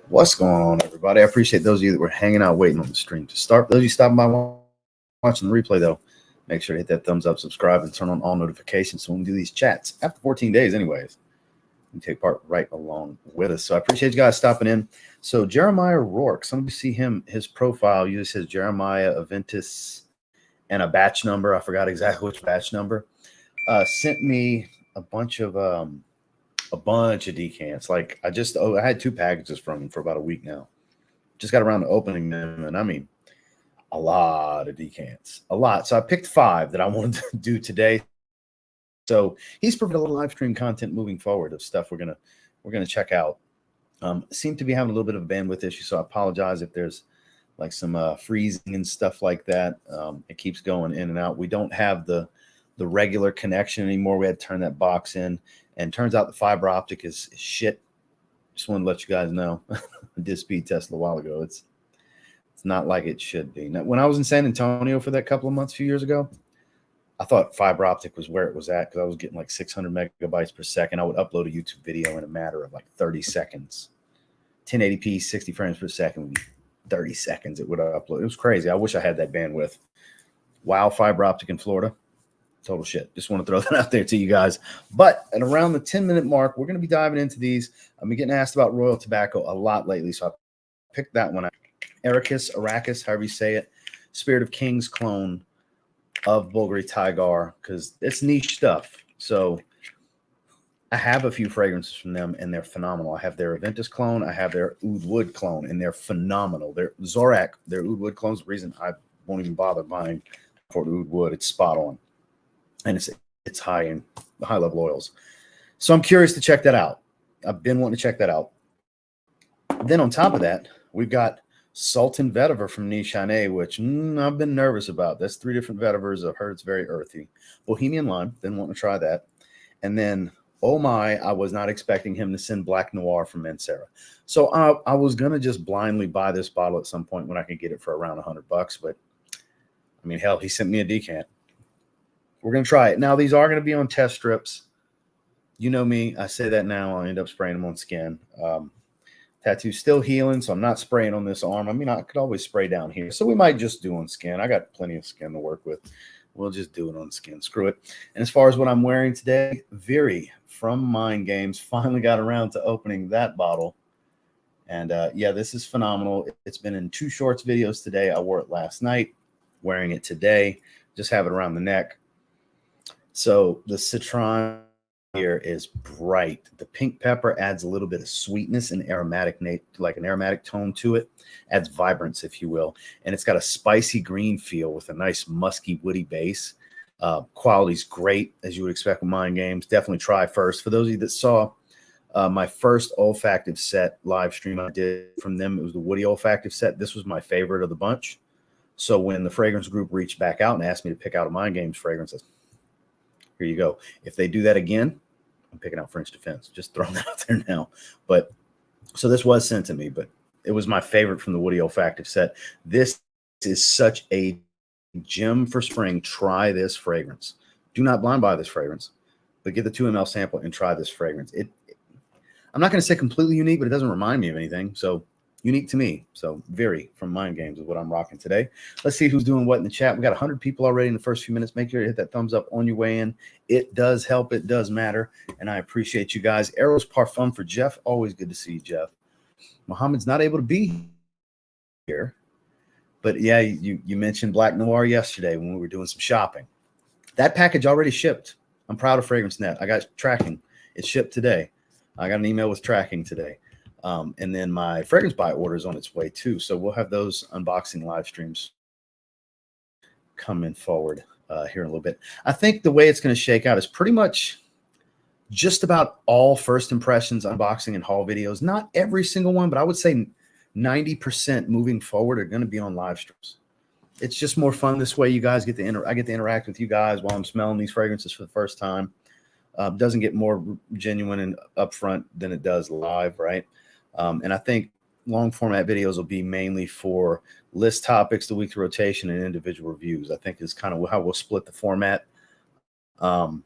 What's going on, everybody? I appreciate those of you that were hanging out waiting on the stream to start. Those of you stopping by watching the replay, though, make sure to hit that thumbs up, subscribe, and turn on all notifications so when we do these chats after 14 days anyways, you take part right along with us. So I appreciate you guys stopping in. So Jeremiah Rourke, some of you see him, his profile usually says Jeremiah Aventis and a batch number. I forgot exactly which batch number. Sent me a bunch of decants. Like I had 2 packages from him for about a week now. Just got around to opening them, and I mean a lot of decants, a lot. So I picked 5 that I wanted to do today. So he's provided a little live stream content moving forward of stuff we're gonna check out. Seem to be having a little bit of a bandwidth issue, so I apologize if there's like some freezing and stuff like that. It keeps going in and out. We don't have the regular connection anymore. We had to turn that box in. And turns out the fiber optic is shit. Just wanted to let you guys know. I did speed test a while ago. It's not like it should be. Now, when I was in San Antonio for that couple of months, a few years ago, I thought fiber optic was where it was at because I was getting like 600 megabytes per second. I would upload a YouTube video in a matter of like 30 seconds. 1080p, 60 frames per second would be 30 seconds it would upload. It was crazy. I wish I had that bandwidth. Wow, fiber optic in Florida. Total shit. Just want to throw that out there to you guys. But at around the 10-minute mark, we're going to be diving into these. I've been getting asked about Royal Tobacco a lot lately, so I picked that one out. Arrakis, however you say it. Spirit of Kings clone of Bulgari Tigar, because it's niche stuff. So I have a few fragrances from them, and they're phenomenal. I have their Aventus clone. I have their Oud Wood clone, and they're phenomenal. Their Zorak, their Oud Wood clones, the reason I won't even bother buying for Oud Wood, it's spot on. And it's high in high level oils. So I'm curious to check that out. I've been wanting to check that out. Then on top of that, we've got Sultan Vetiver from Nishane, which I've been nervous about. That's 3 different Vetivers. I've heard it's very earthy. Bohemian Lime, didn't want to try that. And then, oh my, I was not expecting him to send Black Noir from Mancera. So I was going to just blindly buy this bottle at some point when I could get it for around $100. But, I mean, hell, he sent me a decant. We're going to try it. Now, these are going to be on test strips. You know me. I say that now. I'll end up spraying them on skin. Tattoo's still healing, so I'm not spraying on this arm. I mean, I could always spray down here. So we might just do on skin. I got plenty of skin to work with. We'll just do it on skin. Screw it. And as far as what I'm wearing today, Viri from Mind Games finally got around to opening that bottle. And, yeah, this is phenomenal. It's been in 2 shorts videos today. I wore it last night, wearing it today. Just have it around the neck. So the citron here is bright. The pink pepper adds a little bit of sweetness and aromatic, like an aromatic tone to it. Adds vibrance, if you will. And it's got a spicy green feel with a nice musky, woody base. Quality's great, as you would expect with Mind Games. Definitely try first. For those of you that saw my first olfactive set live stream I did from them, it was the woody olfactive set. This was my favorite of the bunch. So when the fragrance group reached back out and asked me to pick out a Mind Games fragrance, here you go. If they do that again, I'm picking out French Defense. Just throwing that out there now. But so this was sent to me, but it was my favorite from the woody olfactive set. This is such a gem for spring. Try this fragrance. Do not blind buy this fragrance, but get the 2 ml sample and try this fragrance. I'm not going to say completely unique, but it doesn't remind me of anything. So unique to me. So Viri from Mind Games is what I'm rocking today. Let's see who's doing what in the chat. We got 100 people already in the first few minutes. Make sure to hit that thumbs up on your way in. It does help. It does matter. And I appreciate you guys. Eros Parfum for Jeff. Always good to see you, Jeff. Mohammed's not able to be here. But yeah, you mentioned Black Noir yesterday when we were doing some shopping. That package already shipped. I'm proud of FragranceNet. I got tracking. It shipped today. I got an email with tracking today. And then my fragrance buy order is on its way too. So we'll have those unboxing live streams coming forward here in a little bit. I think the way it's going to shake out is pretty much just about all first impressions, unboxing and haul videos. Not every single one, but I would say 90% moving forward are going to be on live streams. It's just more fun this way. You guys get to I get to interact with you guys while I'm smelling these fragrances for the first time. Doesn't get more genuine and upfront than it does live, right? And I think long format videos will be mainly for list topics, the weekly rotation, and individual reviews. I think is kind of how we'll split the format. And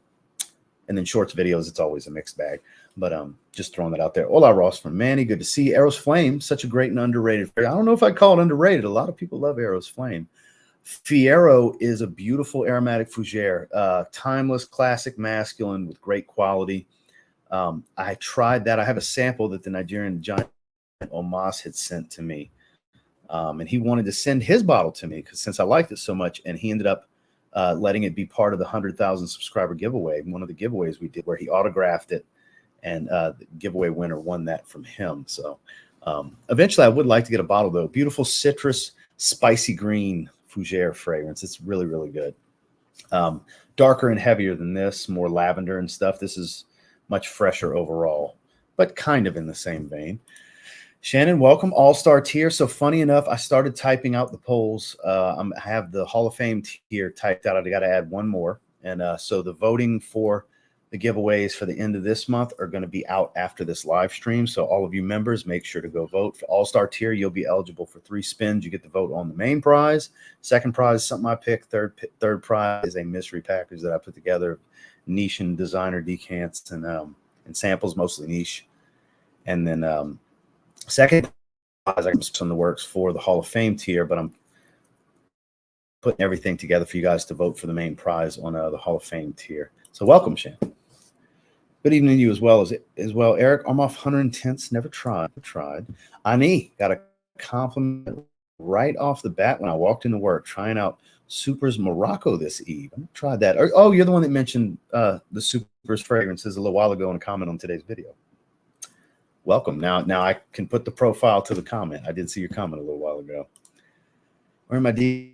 then shorts videos, it's always a mixed bag. But just throwing that out there. Hola, Ross from Manny. Good to see you. Eros Flame, such a great and underrated. I don't know if I'd call it underrated. A lot of people love Eros Flame. Fiero is a beautiful aromatic fougere, timeless, classic masculine with great quality. I tried that. I have a sample that the Nigerian giant Omas had sent to me. And he wanted to send his bottle to me because since I liked it so much, and he ended up letting it be part of the 100,000 subscriber giveaway, one of the giveaways we did where he autographed it, and the giveaway winner won that from him. So eventually I would like to get a bottle, though. Beautiful citrus, spicy green fougere fragrance. It's really, really good. Darker and heavier than this, more lavender and stuff. This is much fresher overall, but kind of in the same vein. Shannon, welcome. All-star tier. So funny enough, I started typing out the polls. I have the Hall of Fame tier typed out. I got to add one more. And so the voting for the giveaways for the end of this month are going to be out after this live stream. So all of you members, make sure to go vote. For All-Star tier, you'll be eligible for 3 spins. You get to vote on the main prize. Second prize is something I picked. Third prize is a mystery package that I put together, niche and designer decants and samples, mostly niche. And then second prize, I can in the works for the Hall of Fame tier, but I'm putting everything together for you guys to vote for the main prize on the Hall of Fame tier. So welcome, Shannon. Good evening to you as well. Eric, I'm off 110ths. Never tried. Ani got a compliment right off the bat when I walked into work, trying out Supers Morocco this eve. I tried that. Oh, you're the one that mentioned the Supers fragrances a little while ago in a comment on today's video. Welcome. Now I can put the profile to the comment. I did see your comment a little while ago. Where am I?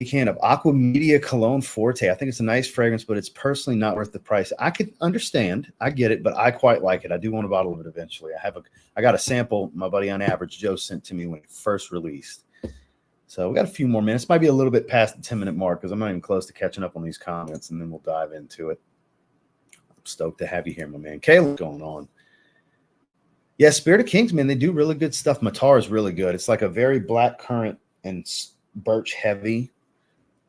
Can of Aqua Media Cologne Forte. I think it's a nice fragrance, but it's personally not worth the price. I could understand. I get it, but I quite like it. I do want a bottle of it eventually. I got a sample my buddy on Average Joe sent to me when it first released. So we got a few more minutes. Might be a little bit past the 10-minute mark because I'm not even close to catching up on these comments, and then we'll dive into it. I'm stoked to have you here, my man. Kayla, what's going on? Yeah, Spirit of Kings, man, they do really good stuff. Matar is really good. It's like a very black currant and birch heavy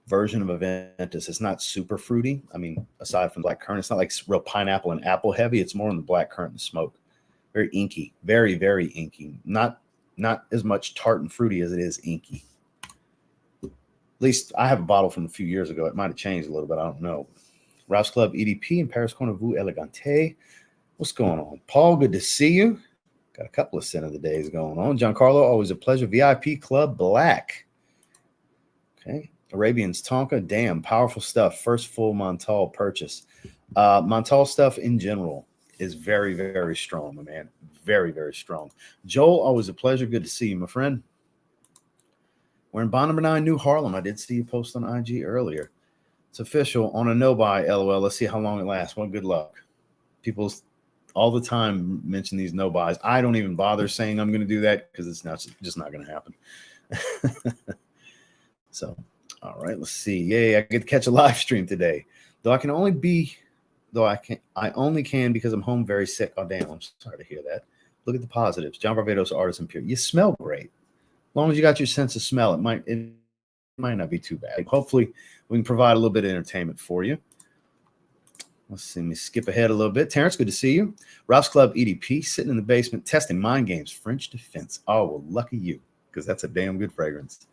version of Aventus. It's not super fruity. I mean, aside from black currant, it's not like real pineapple and apple heavy. It's more on the black currant and smoke. Very inky, very, very inky. Not as much tart and fruity as it is inky. At least I have a bottle from a few years ago. It might have changed a little bit. I don't know. Rouse Club EDP in Paris Corner Vous Elegante. What's going on? Paul, good to see you. Got a couple of scent of the days going on. Giancarlo, always a pleasure. VIP Club Black. Okay. Arabians Tonka, damn, powerful stuff. First full Montal purchase. Montal stuff in general is very, very strong, my man. Very, very strong. Joel, always a pleasure. Good to see you, my friend. We're in bond number 9, New Harlem. I did see you post on IG earlier. It's official on a no-buy, LOL. Let's see how long it lasts. Well, good luck. People all the time mention these no-buys. I don't even bother saying I'm going to do that because it's just not going to happen. So, all right, let's see. Yay, I get to catch a live stream today. I only can because I'm home very sick. Oh, damn, I'm sorry to hear that. Look at the positives. John Barbados, Artisan Pure. You smell great. As long as you got your sense of smell, it might not be too bad. Hopefully, we can provide a little bit of entertainment for you. Let's see. Let me skip ahead a little bit. Terrence, good to see you. Rouse Club EDP, sitting in the basement, testing mind games, French Defense. Oh, well, lucky you, because that's a damn good fragrance.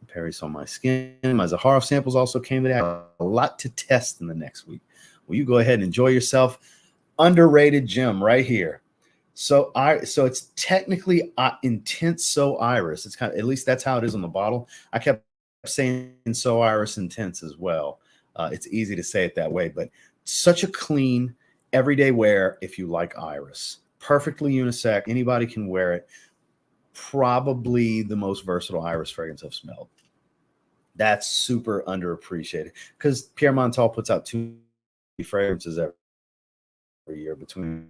Paris on my skin. My Zaharov samples also came today. I have a lot to test in the next week. Well, you go ahead and enjoy yourself. Underrated gem right here. So it's technically intense So Iris. It's kind of, at least that's how it is on the bottle. I kept saying So Iris intense as well. It's easy to say it that way, but such a clean everyday wear if you like Iris. Perfectly unisex. Anybody can wear it. Probably the most versatile Iris fragrance I've smelled. That's super underappreciated because Pierre Montal puts out 2 fragrances every year between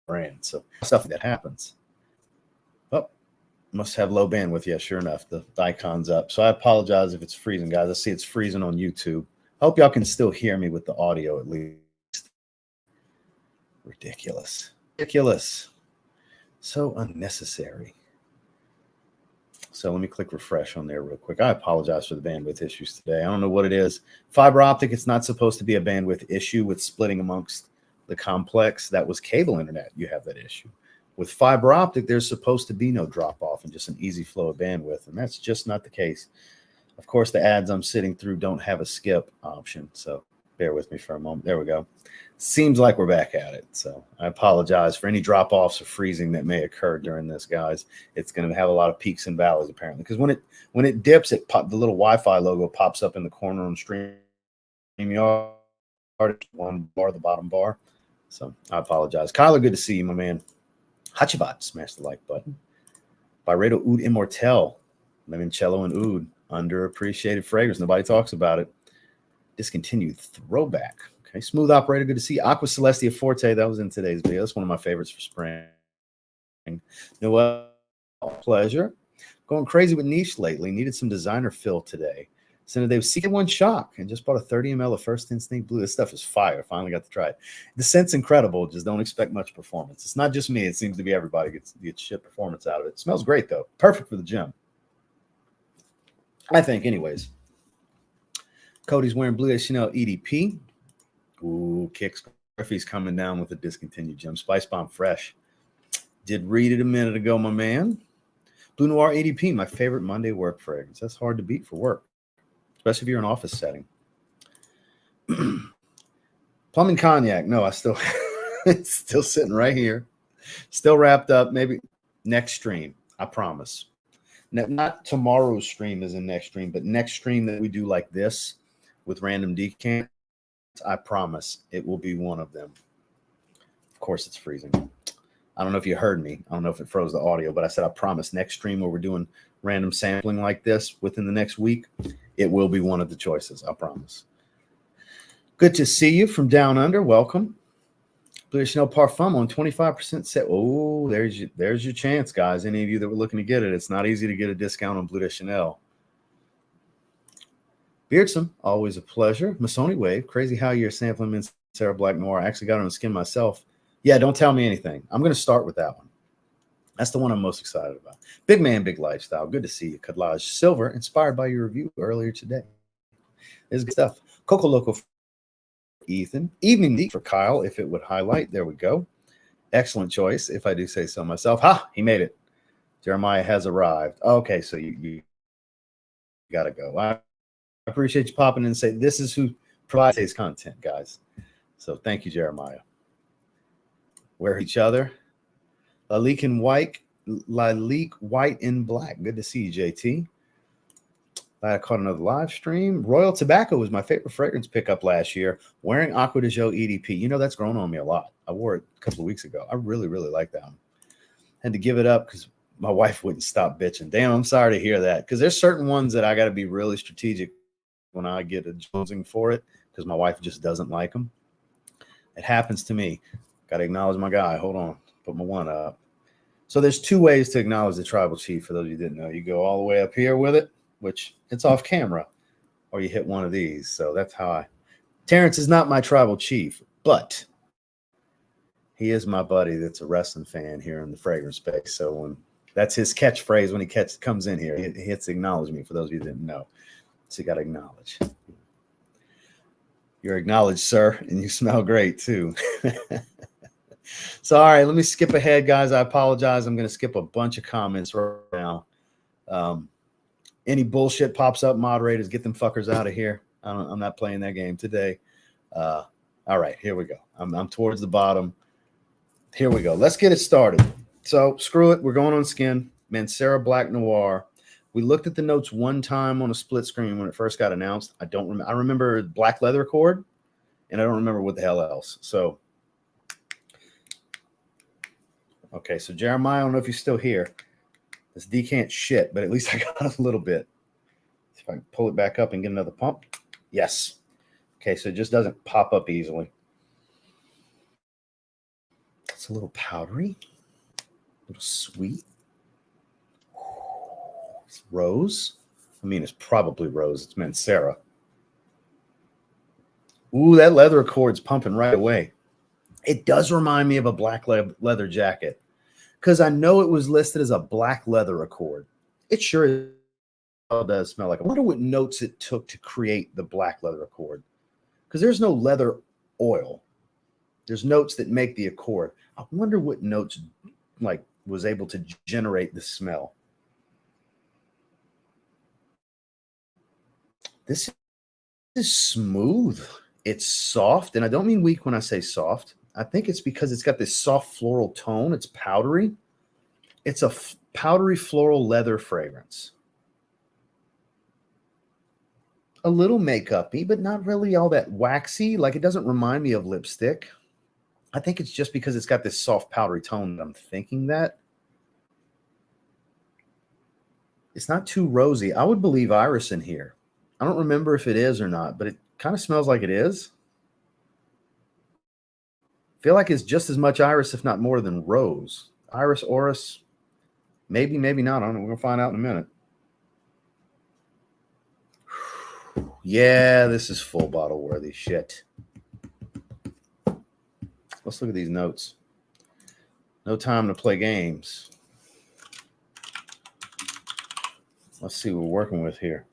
brands. So stuff that happens. Oh, Must have low bandwidth. Yeah, sure enough, the icon's up. So I apologize if it's freezing, guys. I see it's freezing on YouTube. I hope y'all can still hear me with the audio at least. Ridiculous. Ridiculous. So unnecessary. So let me click refresh on there real quick. I apologize for the bandwidth issues today. I don't know what it is. Fiber optic, it's not supposed to be a bandwidth issue with splitting amongst the complex. That was cable internet. You have that issue. With fiber optic, there's supposed to be no drop off and just an easy flow of bandwidth. And that's just not the case. Of course, the ads I'm sitting through don't have a skip option. So bear with me for a moment. There we go. Seems like we're back at it. So I apologize for any drop offs or freezing that may occur during this, guys. It's going to have a lot of peaks and valleys apparently, because when it dips, the little Wi-Fi logo pops up in the corner on StreamYard, one bar, the bottom bar. So I apologize. Kyler, good to see you, my man. Hachibat, smash the like button. Byredo Oud Immortel, Limoncello and Oud, underappreciated fragrance. Nobody talks about it. Discontinued throwback. Okay, Smooth Operator, good to see you. Aqua Celestia Forte, that was in today's video. That's one of my favorites for spring. Noel, pleasure. Going crazy with niche lately. Needed some designer fill today. So they was seeking one shock and just bought a 30 ml of First Instinct Blue. This stuff is fire. Finally got to try it. The scent's incredible. Just don't expect much performance. It's not just me. It seems to be everybody gets shit performance out of it. It smells great, though. Perfect for the gym. I think, anyways. Cody's wearing Blue Chanel EDP. Ooh, Kicks Griffey's coming down with a discontinued gem. Spice Bomb Fresh. Did read it a minute ago, my man. Blue Noir EDP, my favorite Monday work fragrance. That's hard to beat for work, especially if you're in an office setting. Plumbing Cognac. No, it's still sitting right here. Still wrapped up. Maybe next stream. I promise. Not tomorrow's stream is in next stream, but next stream that we do like this with random decants, I promise it will be one of them. Of course, it's freezing. I don't know if you heard me. I don't know if it froze the audio, but I said I promise next stream where we're doing random sampling like this within the next week, it will be one of the choices. I promise. Good to see you from down under. Welcome. Bleu Chanel Parfum on 25% set. Oh, there's your chance, guys. Any of you that were looking to get it, it's not easy to get a discount on Bleu de Chanel. Beardsome, always a pleasure. Masoni Wave, crazy how you're sampling Mancera Black Noir. I actually got it on the skin myself. Yeah, don't tell me anything. I'm going to start with that one. That's the one I'm most excited about. Big Man, Big Lifestyle. Good to see you. Cudlage Silver, inspired by your review earlier today. This is good stuff. Coco Loco for Ethan. Evening Deep for Kyle, if it would highlight. There we go. Excellent choice, if I do say so myself. Ha! He made it. Jeremiah has arrived. Okay, so you got to go. I appreciate you popping in and say this is who provides today's content, guys. So thank you, Jeremiah. Wear each other. Lalique White in Black. Good to see you, JT. I caught another live stream. Royal Tobacco was my favorite fragrance pickup last year. Wearing Aqua de Joe EDP. You know, that's grown on me a lot. I wore it a couple of weeks ago. I really, really like that one. Had to give it up because my wife wouldn't stop bitching. Damn, I'm sorry to hear that. Because there's certain ones that I got to be really strategic when I get a jonesing for it because my wife just doesn't like them. It happens to me. Got to acknowledge my guy. Hold on. Put my one up. So there's two ways to acknowledge the tribal chief. For those of you who didn't know, you go all the way up here with it, which it's off camera, or you hit one of these. So that's how Terrence is not my tribal chief, but he is my buddy that's a wrestling fan here in the fragrance space. So that's his catchphrase when he comes in here. He hits acknowledge me, for those of you who didn't know. So you got to acknowledge. You're acknowledged, sir, and you smell great too. So, all right, let me skip ahead, guys. I apologize. I'm going to skip a bunch of comments right now. Any bullshit pops up, moderators, get them fuckers out of here. I'm not playing that game today. All right, here we go. I'm towards the bottom. Here we go. Let's get it started. So, screw it. We're going on skin. Mancera Black Noir. We looked at the notes one time on a split screen when it first got announced. I don't remember. I remember black leather cord, and I don't remember what the hell else. So, okay. So Jeremiah, I don't know if you're still here. This decant shit, but at least I got a little bit. See if I can pull it back up and get another pump. Yes. Okay. So it just doesn't pop up easily. It's a little powdery, a little sweet. It's rose. I mean, it's probably rose. It's Mancera. Ooh, that leather accord's pumping right away. It does remind me of a black leather jacket because I know it was listed as a black leather accord. It sure does smell like. I wonder what notes it took to create the black leather accord, because there's no leather oil. There's notes that make the accord. I wonder what notes like was able to generate the smell. This is smooth. It's soft, and I don't mean weak when I say soft. I think it's because it's got this soft floral tone. It's powdery. It's a powdery floral leather fragrance. A little makeup-y, but not really all that waxy. Like, it doesn't remind me of lipstick. I think it's just because it's got this soft powdery tone that I'm thinking that. It's not too rosy. I would believe iris in here. I don't remember if it is or not, but it kind of smells like it is. I feel like it's just as much iris, if not more, than rose. Iris, orris, maybe, maybe not. I don't know. We're going to find out in a minute. Yeah, this is full bottle worthy shit. Let's look at these notes. No time to play games. Let's see what we're working with here.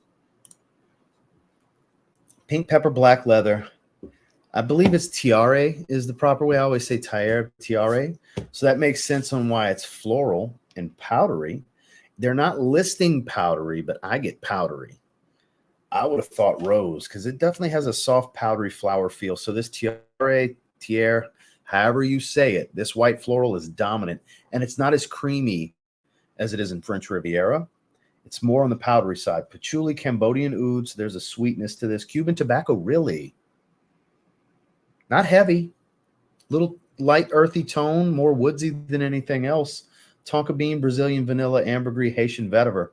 Pink pepper, black leather. I believe it's tiare is the proper way. I always say tiare. So that makes sense on why it's floral and powdery. They're not listing powdery, but I get powdery. I would have thought rose because it definitely has a soft powdery flower feel. So this tiare, however you say it, this white floral is dominant, and it's not as creamy as it is in French Riviera. It's more on the powdery side. Patchouli, Cambodian ouds. There's a sweetness to this. Cuban tobacco, really. Not heavy. Little light, earthy tone, more woodsy than anything else. Tonka bean, Brazilian vanilla, ambergris, Haitian vetiver.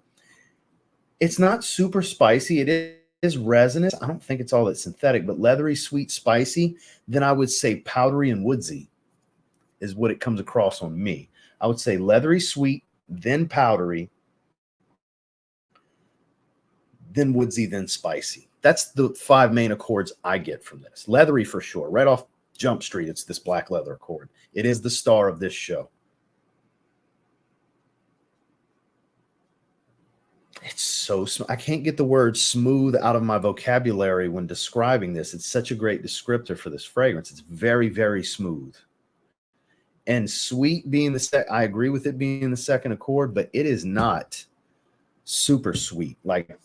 It's not super spicy. It is resinous. I don't think it's all that synthetic, but leathery, sweet, spicy. Then I would say powdery and woodsy is what it comes across on me. I would say leathery, sweet, then powdery, then woodsy, then spicy. That's the 5 main accords I get from this. Leathery for sure. Right off Jump Street, it's this black leather accord. It is the star of this show. It's so smooth. I can't get the word smooth out of my vocabulary when describing this. It's such a great descriptor for this fragrance. It's very, very smooth. And sweet being I agree with it being the second accord, but it is not super sweet. Like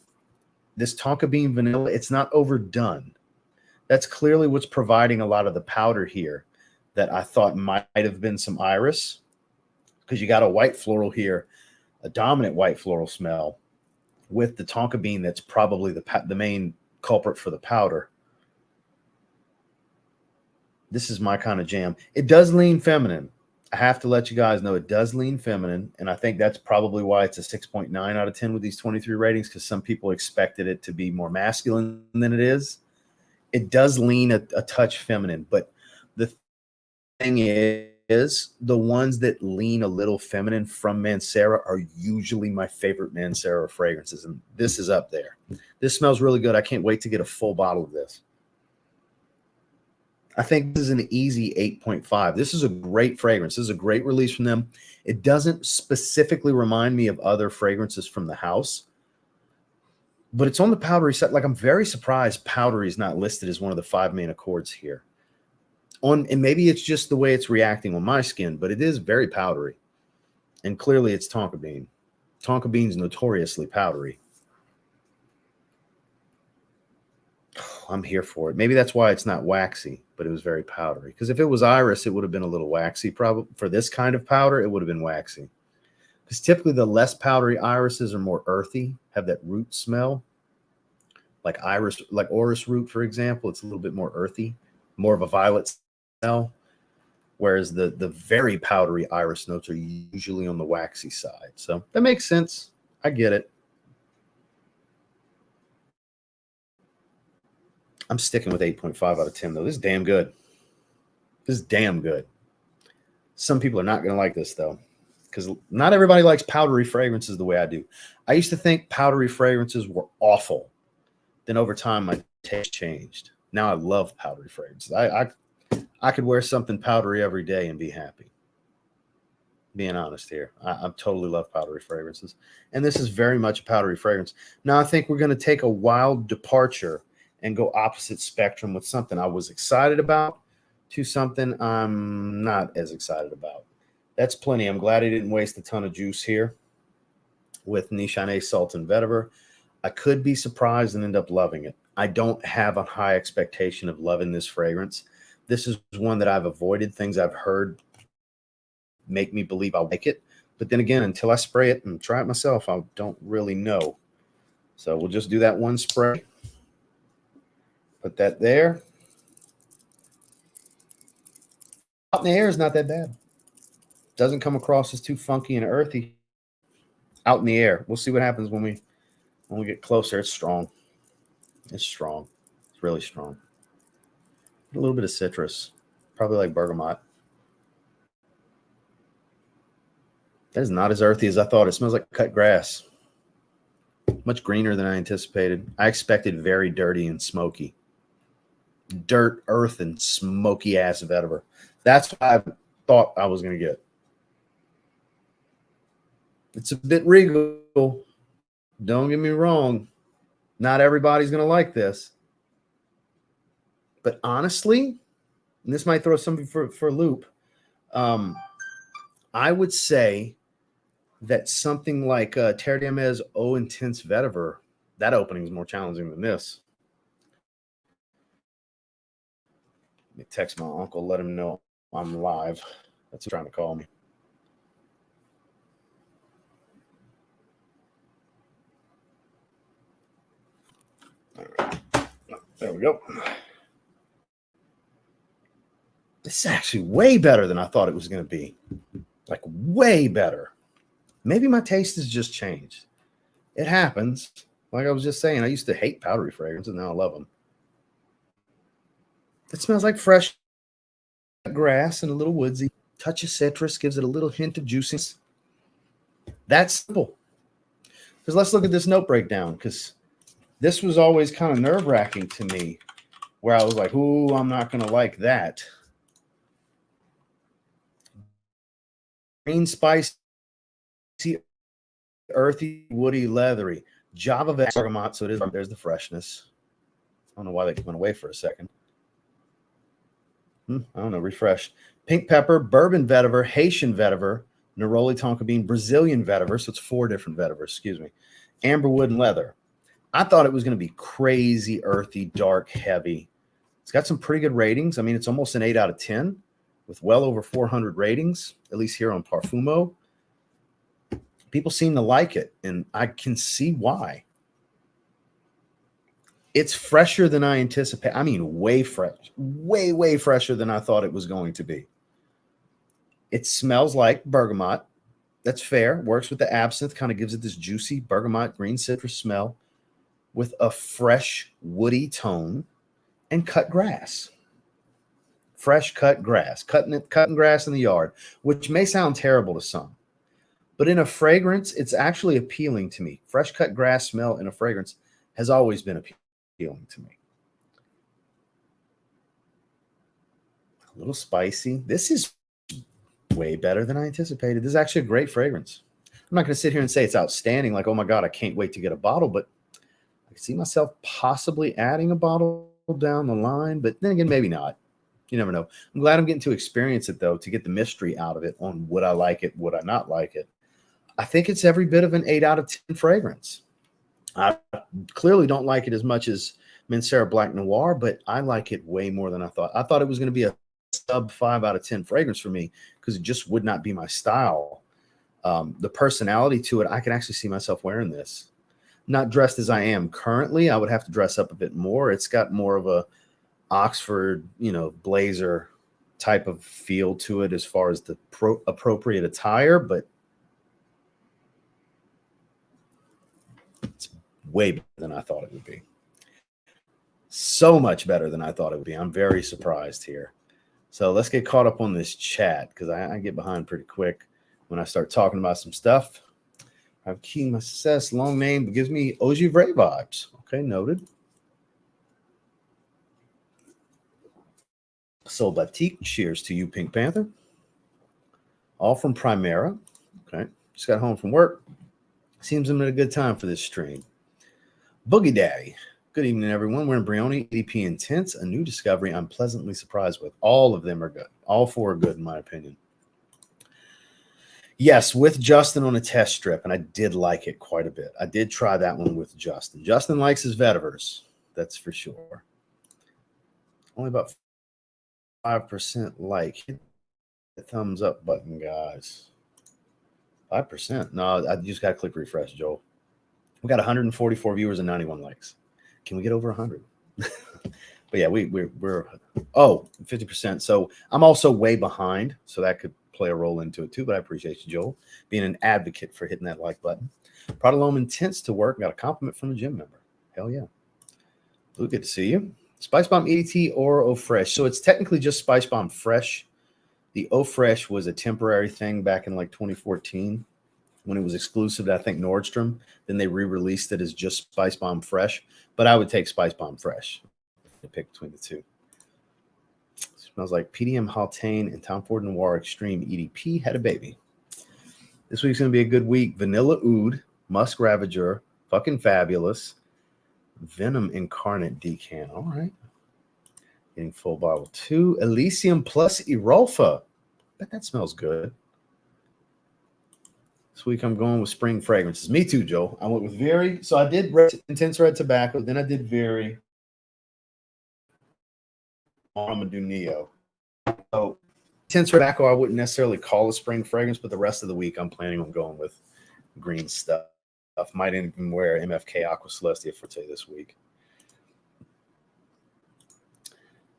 this tonka bean vanilla, it's not overdone. That's clearly what's providing a lot of the powder here that I thought might have been some iris, because you got a white floral here, a dominant white floral smell with the tonka bean that's probably the main culprit for the powder. This is my kind of jam. It does lean feminine. I have to let you guys know it does lean feminine, and I think that's probably why it's a 6.9 out of 10 with these 23 ratings, because some people expected it to be more masculine than it is. It does lean a touch feminine, but the thing is the ones that lean a little feminine from Mancera are usually my favorite Mancera fragrances, and this is up there. This smells really good. I can't wait to get a full bottle of this. I think this is an easy 8.5. This is a great fragrance. This is a great release from them. It doesn't specifically remind me of other fragrances from the house, but it's on the powdery side. Like, I'm very surprised powdery is not listed as one of the 5 main accords here. And maybe it's just the way it's reacting on my skin, but it is very powdery. And clearly it's tonka bean. Tonka bean's notoriously powdery. I'm here for it. Maybe that's why it's not waxy, but it was very powdery. Because if it was iris, it would have been a little waxy. Probably for this kind of powder, it would have been waxy. Because typically the less powdery irises are more earthy, have that root smell. Like iris, like orris root, for example, it's a little bit more earthy, more of a violet smell. Whereas the very powdery iris notes are usually on the waxy side. So that makes sense. I get it. I'm sticking with 8.5 out of 10, though. This is damn good. This is damn good. Some people are not going to like this, though, because not everybody likes powdery fragrances the way I do. I used to think powdery fragrances were awful. Then over time, my taste changed. Now I love powdery fragrances. I could wear something powdery every day and be happy. Being honest here, I totally love powdery fragrances. And this is very much a powdery fragrance. Now I think we're going to take a wild departure and go opposite spectrum with something I was excited about to something I'm not as excited about. That's plenty. I'm glad I didn't waste a ton of juice here with Nishane Sultan Vetiver. I could be surprised and end up loving it. I don't have a high expectation of loving this fragrance. This is one that I've avoided. Things I've heard make me believe I'll like it. But then again, until I spray it and try it myself, I don't really know. So we'll just do that one spray. Put that there. Out in the air is not that bad. Doesn't come across as too funky and earthy. Out in the air. We'll see what happens when we get closer. It's strong. It's strong. It's really strong. A little bit of citrus. Probably like bergamot. That is not as earthy as I thought. It smells like cut grass. Much greener than I anticipated. I expected very dirty and smoky. Dirt, earth, and smoky ass vetiver. That's what I thought I was going to get. It's a bit regal. Don't get me wrong. Not everybody's going to like this. But honestly, and this might throw somebody for a loop, I would say that something like Terre d'Hermes Eau Intense Vetiver, that opening is more challenging than this. Let me text my uncle, let him know I'm live. That's who's trying to call me. All right. There we go. This is actually way better than I thought it was going to be. Like, way better. Maybe my taste has just changed. It happens. Like I was just saying, I used to hate powdery fragrances. Now I love them. It smells like fresh grass and a little woodsy. Touch of citrus gives it a little hint of juiciness. That's simple. Because let's look at this note breakdown, because this was always kind of nerve-wracking to me, where I was like, ooh, I'm not going to like that. Green, spicy, earthy, woody, leathery. Java bergamot, so there's the freshness. I don't know why they went away for a second. I don't know, refreshed. Pink pepper, bourbon vetiver, Haitian vetiver, neroli tonka bean, Brazilian vetiver, so it's 4 different vetivers, excuse me. Amberwood and leather. I thought it was going to be crazy, earthy, dark, heavy. It's got some pretty good ratings. I mean, it's almost an 8 out of 10 with well over 400 ratings, at least here on Parfumo. People seem to like it, and I can see why. It's fresher than I anticipate. I mean, way fresh, way fresher than I thought it was going to be. It smells like bergamot. That's fair. Works with the absinthe, kind of gives it this juicy bergamot green citrus smell with a fresh woody tone and cut grass. Fresh cut grass, cutting grass in the yard, which may sound terrible to some. But in a fragrance, it's actually appealing to me. Fresh cut grass smell in a fragrance has always been appealing to me. A little spicy. This is way better than I anticipated. This is actually a great fragrance. I'm not going to sit here and say it's outstanding, like, oh my God, I can't wait to get a bottle, but I can see myself possibly adding a bottle down the line, but then again, maybe not. You never know. I'm glad I'm getting to experience it, though, to get the mystery out of it on would I like it, would I not like it. I think it's every bit of an 8 out of 10 fragrance. I clearly don't like it as much as Mancera Black Noir, but I like it way more than I thought. I thought it was going to be a sub 5 out of 10 fragrance for me because it just would not be my style. The personality to it, I can actually see myself wearing this. Not dressed as I am currently. I would have to dress up a bit more. It's got more of a Oxford, blazer type of feel to it as far as the appropriate attire, but it's way better than I thought it would be. So much better than I thought it would be. I'm very surprised here. So let's get caught up on this chat because I get behind pretty quick. when I start talking about some stuff. I have key my success, long name, but gives me Ojivray vibes. Okay, noted. Soul Batik, cheers to you, Pink Panther. All from Primera. Okay, just got home from work. Seems I'm in a good time for this stream. Boogie Daddy. Good evening, everyone. We're in Brioni, EDP Intense, a new discovery I'm pleasantly surprised with. All of them are good. All four are good, in my opinion. Yes, with Justin on a test strip, and I did like it quite a bit. I did try that one with Justin. Justin likes his Vetivers, that's for sure. Only about 5% like. Hit the thumbs up button, guys. 5%. No, I just got to click refresh, Joel. We got 144 viewers and 91 likes. Can we get over 100? But yeah, we're 50%. So I'm also way behind, so that could play a role into it too. But I appreciate you, Joel, being an advocate for hitting that like button. Prodalome Intense to work. Got a compliment from a gym member. Hell yeah. Blue, good to see you. Spice Bomb EDT or O Fresh. So it's technically just Spice Bomb Fresh. The O Fresh was a temporary thing back in like 2014 when it was exclusive to, I think, Nordstrom. Then they re-released it as just Spice Bomb Fresh. But I would take Spice Bomb Fresh to pick between the two. Smells like PDM Haltane and Tom Ford Noir Extreme EDP had a baby. This week's going to be a good week. Vanilla Oud, Musk Ravager, fucking fabulous. Venom Incarnate Decan. All right. Getting full bottle 2. Elysium Plus Erolfa. Bet that smells good. This week I'm going with spring fragrances. Me too, Joe. I went with Very. So I did Intense Red Tobacco. Then I did Very. I'm going to do Neo. So Intense Red Tobacco I wouldn't necessarily call a spring fragrance, but the rest of the week I'm planning on going with green stuff. Might even wear MFK Aqua Celestia Forte this week.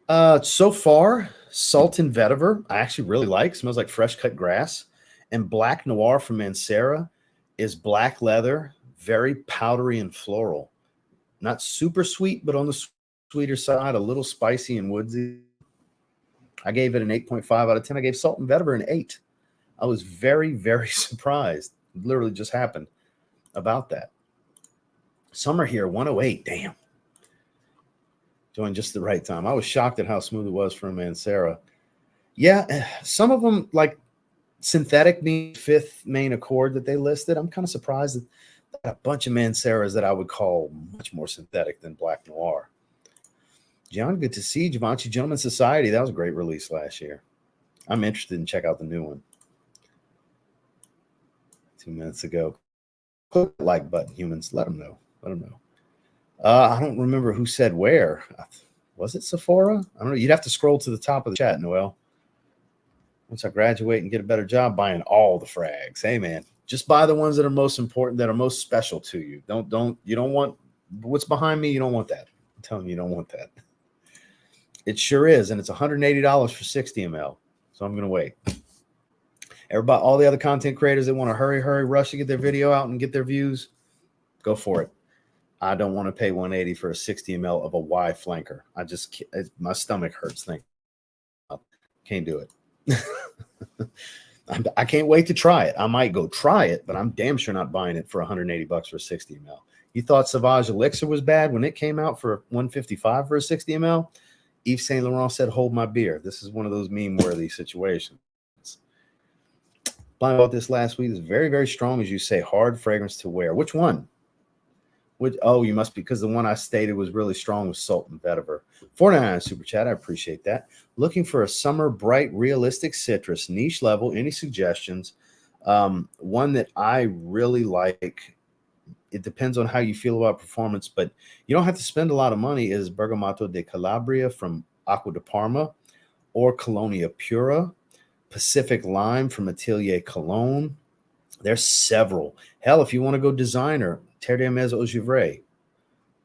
So far, Sultan Vetiver, I actually really like. Smells like fresh cut grass. And Black Noir from Mancera is black leather, very powdery and floral. Not super sweet, but on the sweeter side, a little spicy and woodsy. I gave it an 8.5 out of 10. I gave Sultan Vetiver an 8. I was very, very surprised. It literally just happened about that. Summer here, 108. Damn. Joined just the right time. I was shocked at how smooth it was from Mancera. Yeah, some of them, like synthetic being fifth main accord that they listed, I'm kind of surprised that a bunch of Manceras that I would call much more synthetic than Black Noir. John, good to see you. Givenchy Gentleman Society. That was a great release last year. I'm interested in check out the new one. 2 minutes ago. Click the like button, humans. Let them know. Let them know. I don't remember who said where. Was it Sephora? I don't know. You'd have to scroll to the top of the chat, Noel. Once I graduate and get a better job buying all the frags. Hey, man, just buy the ones that are most important, that are most special to you. You don't want what's behind me. You don't want that. I'm telling you, you don't want that. It sure is. And it's $180 for 60 ml. So I'm going to wait. Everybody, all the other content creators that want to hurry, rush to get their video out and get their views, go for it. I don't want to pay $180 for a 60 ml of a Y flanker. My stomach hurts. Can't do it. I can't wait to try it. I might go try it, but I'm damn sure not buying it for $180 for a 60 ml. You thought Sauvage Elixir was bad when it came out for $155 for a 60 ml? Yves Saint Laurent said, "Hold my beer." This is one of those meme-worthy situations. I bought this last week. It's very, very strong, as you say. Hard fragrance to wear. Which one? You must be, because the one I stated was really strong was Sultan Vetiver. 499 super chat. I appreciate that. Looking for a summer bright, realistic citrus, niche level. Any suggestions? One that I really like. It depends on how you feel about performance, but you don't have to spend a lot of money. Is Bergamatto de Calabria from Acqua di Parma, or Colonia Pura, Pacific Lime from Atelier Cologne. There's several. Hell, if you want to go designer, Terre d'Hermès Eau Givray.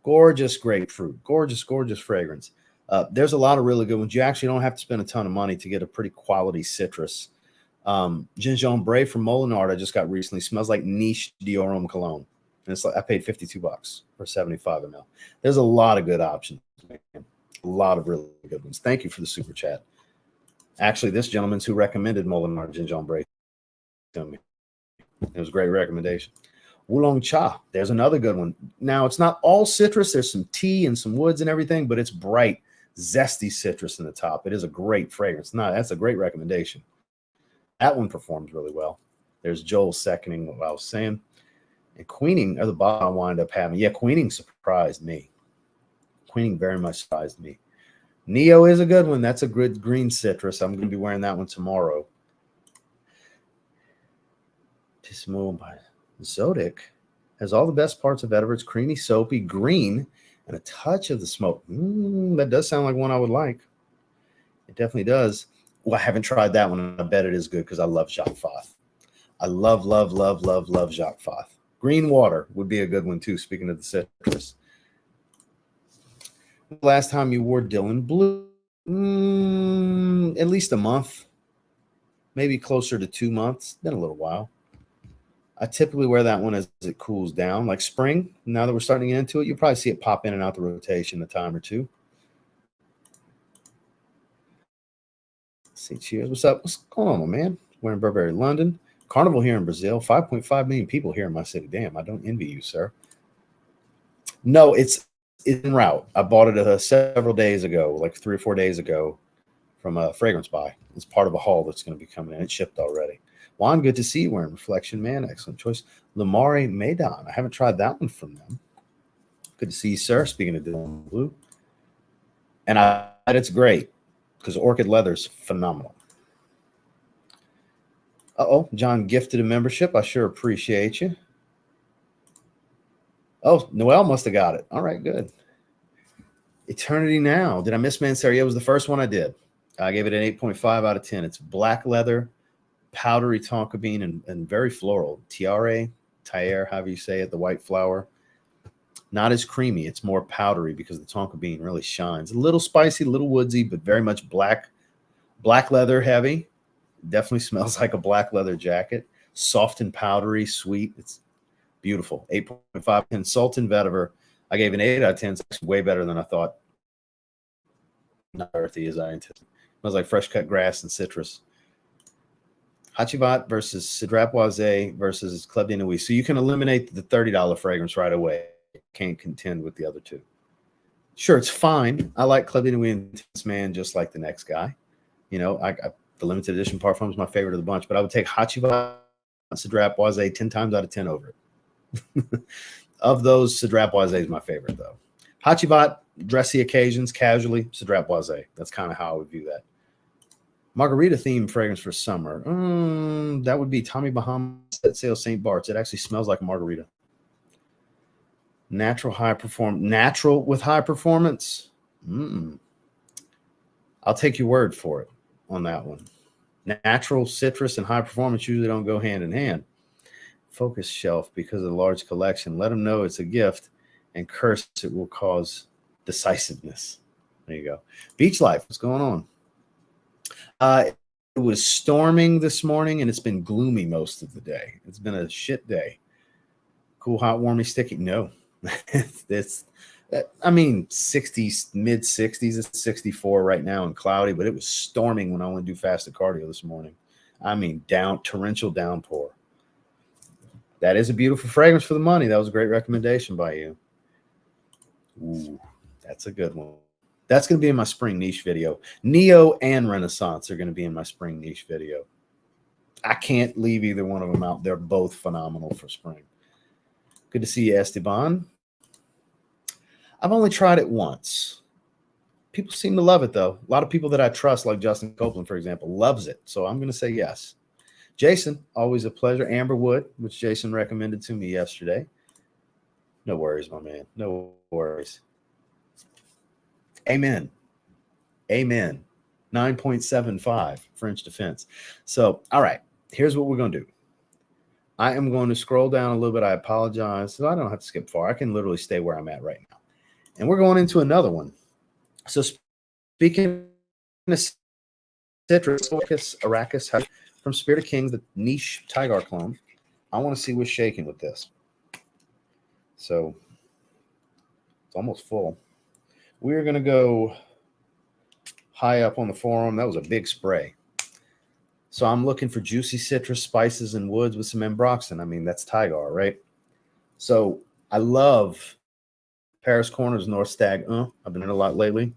Gorgeous grapefruit. Gorgeous, gorgeous fragrance. There's a lot of really good ones. You actually don't have to spend a ton of money to get a pretty quality citrus. Ginjon Bray from Molinard I just got recently. Smells like niche Dior cologne. And it's like I paid $52 for 75 ml. There's a lot of good options, man. A lot of really good ones. Thank you for the super chat. Actually, this gentleman's who recommended Molinard Ginjon Bray. to me. It was a great recommendation. Oolong Cha. There's another good one. Now, it's not all citrus. There's some tea and some woods and everything, but it's bright, zesty citrus in the top. It is a great fragrance. That's a great recommendation. That one performs really well. There's Joel seconding what I was saying. And Queening, or the bottom I wind up having. Yeah, Queening surprised me. Queening very much surprised me. Neo is a good one. That's a good green citrus. I'm going to be wearing that one tomorrow. Tissimo by Zodic has all the best parts of Vetiver. It's creamy, soapy, green, and a touch of the smoke. That does sound like one I would like. It definitely does. Well, I haven't tried that one, and I bet it is good because I love Jacques Foth. I love Jacques Foth. Green Water would be a good one too, speaking of the citrus. Last time you wore Dylan Blue? At least a month. Maybe closer to 2 months. Been a little while. I typically wear that one as it cools down, like spring. Now that we're starting to get into it, you'll probably see it pop in and out the rotation a time or two. Let's see, cheers. What's up? What's going on, my man? We're in Burberry, London. Carnival here in Brazil. 5.5 million people here in my city. Damn, I don't envy you, sir. No, it's en route. I bought it several days ago, like 3 or 4 days ago from a Fragrance Buy. It's part of a haul that's going to be coming in. It's shipped already. Juan, good to see you wearing Reflection, man. Excellent choice. Lamare Maidon. I haven't tried that one from them. Good to see you, sir. Speaking of Dylan Blue. And it's great because Orchid Leather's phenomenal. Uh-oh, John gifted a membership. I sure appreciate you. Oh, Noel must have got it. All right, good. Eternity Now. Did I miss Mancera? It was the first one I did. I gave it an 8.5 out of 10. It's black leather, powdery tonka bean, and very floral. Tiare, however you say it, the white flower. Not as creamy. It's more powdery because the tonka bean really shines. A little spicy, a little woodsy, but very much black leather heavy. Definitely smells like a black leather jacket. Soft and powdery, sweet. It's beautiful. 8.5. And Sultan Vetiver, I gave an 8 out of 10. It's way better than I thought. Not earthy as I anticipated. Smells like fresh cut grass and citrus. Hachivat versus Cedrat Boisé versus Club de Nuit. So you can eliminate the $30 fragrance right away. Can't contend with the other two. Sure, it's fine. I like Club de Nuit Intense Man just like the next guy. You know, the limited edition Parfum is my favorite of the bunch, but I would take Hachivat and Cedrat Boisé 10 times out of 10 over it. Of those, Cedrat Boisé is my favorite, though. Hachivat, dressy occasions, casually, Cedrat Boisé. That's kind of how I would view that. Margarita themed fragrance for summer. That would be Tommy Bahama Set Sail St. Bart's. It actually smells like a margarita. Natural with high performance. I'll take your word for it on that one. Natural citrus and high performance usually don't go hand in hand. Focus shelf because of the large collection. Let them know it's a gift, and curse it will cause decisiveness. There you go. Beach life. What's going on? It was storming this morning, and it's been gloomy most of the day. It's been a shit day. Cool, hot, warmy, sticky. No, it's. I mean, 60s, mid 60s. It's 64 right now and cloudy, but it was storming when I went to do fasted cardio this morning. I mean, torrential downpour. That is a beautiful fragrance for the money. That was a great recommendation by you. Ooh, that's a good one. That's going to be in my spring niche video. Neo and Renaissance are going to be in my spring niche video. I can't leave either one of them out. They're both phenomenal for spring. Good to see you, Esteban. I've only tried it once. People seem to love it, though. A lot of people that I trust, like Justin Copeland, for example, loves it. So I'm going to say yes. Jason, always a pleasure. Amberwood, which Jason recommended to me yesterday. No worries, my man. No worries. Amen. 9.75 French defense. So, all right, here's what we're going to do. I am going to scroll down a little bit. I apologize. So I don't have to skip far. I can literally stay where I'm at right now. And we're going into another one. So speaking of citrus, Arrakis from Spirit of Kings, the niche Tigar clone. I want to see what's shaking with this. So it's almost full. We're going to go high up on the forearm. That was a big spray. So I'm looking for juicy citrus, spices, and woods with some ambroxan. I mean, that's Tigar, right? So I love Paris Corners North Stag. I've been in a lot lately.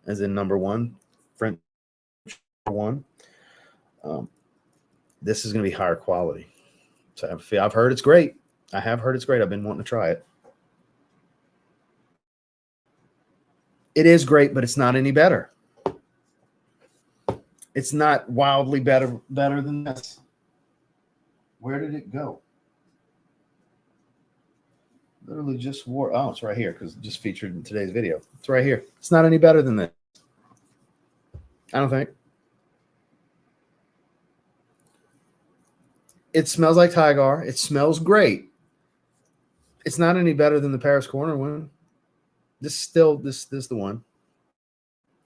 As in number one, French number one. This is going to be higher quality. So I've heard it's great. I have heard it's great. I've been wanting to try it. It is great, but it's not any better. It's not wildly better than this. Where did it go? Literally just wore. Oh, it's right here because it just featured in today's video. It's right here. It's not any better than this. I don't think. It smells like Tigar. It smells great. It's not any better than the Paris Corner one. This is the one.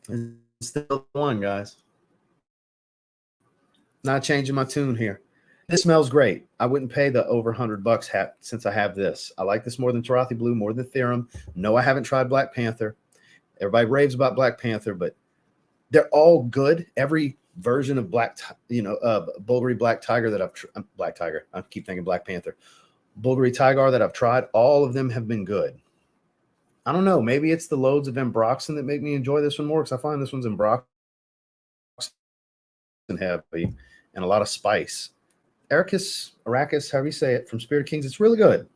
It's still the one, guys. Not changing my tune here. This smells great. I wouldn't pay the over $100 since I have this. I like this more than Tarothi Blue, more than Theorem. No, I haven't tried Black Panther. Everybody raves about Black Panther, but they're all good. Every version of Bulgari Black Tiger that Black Tiger. I keep thinking Black Panther. Bulgari Tiger that I've tried, all of them have been good. I don't know. Maybe it's the loads of ambroxan that make me enjoy this one more because I find this one's ambroxan heavy and a lot of spice. Arrakis, however you say it, from Spirit Kings, it's really good,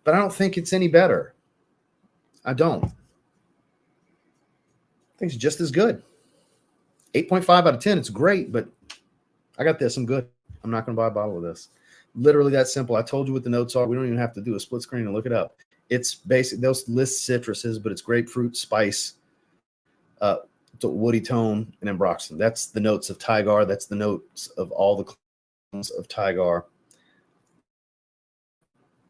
but I don't think it's any better. I don't. I think it's just as good. 8.5 out of 10. It's great, but I got this. I'm good. I'm not going to buy a bottle of this. Literally that simple. I told you what the notes are. We don't even have to do a split screen and look it up. It's basic. Those list citruses, but it's grapefruit, spice, woody tone, and ambroxan. That's the notes of Tigar. That's the notes of all the clones of Tigar.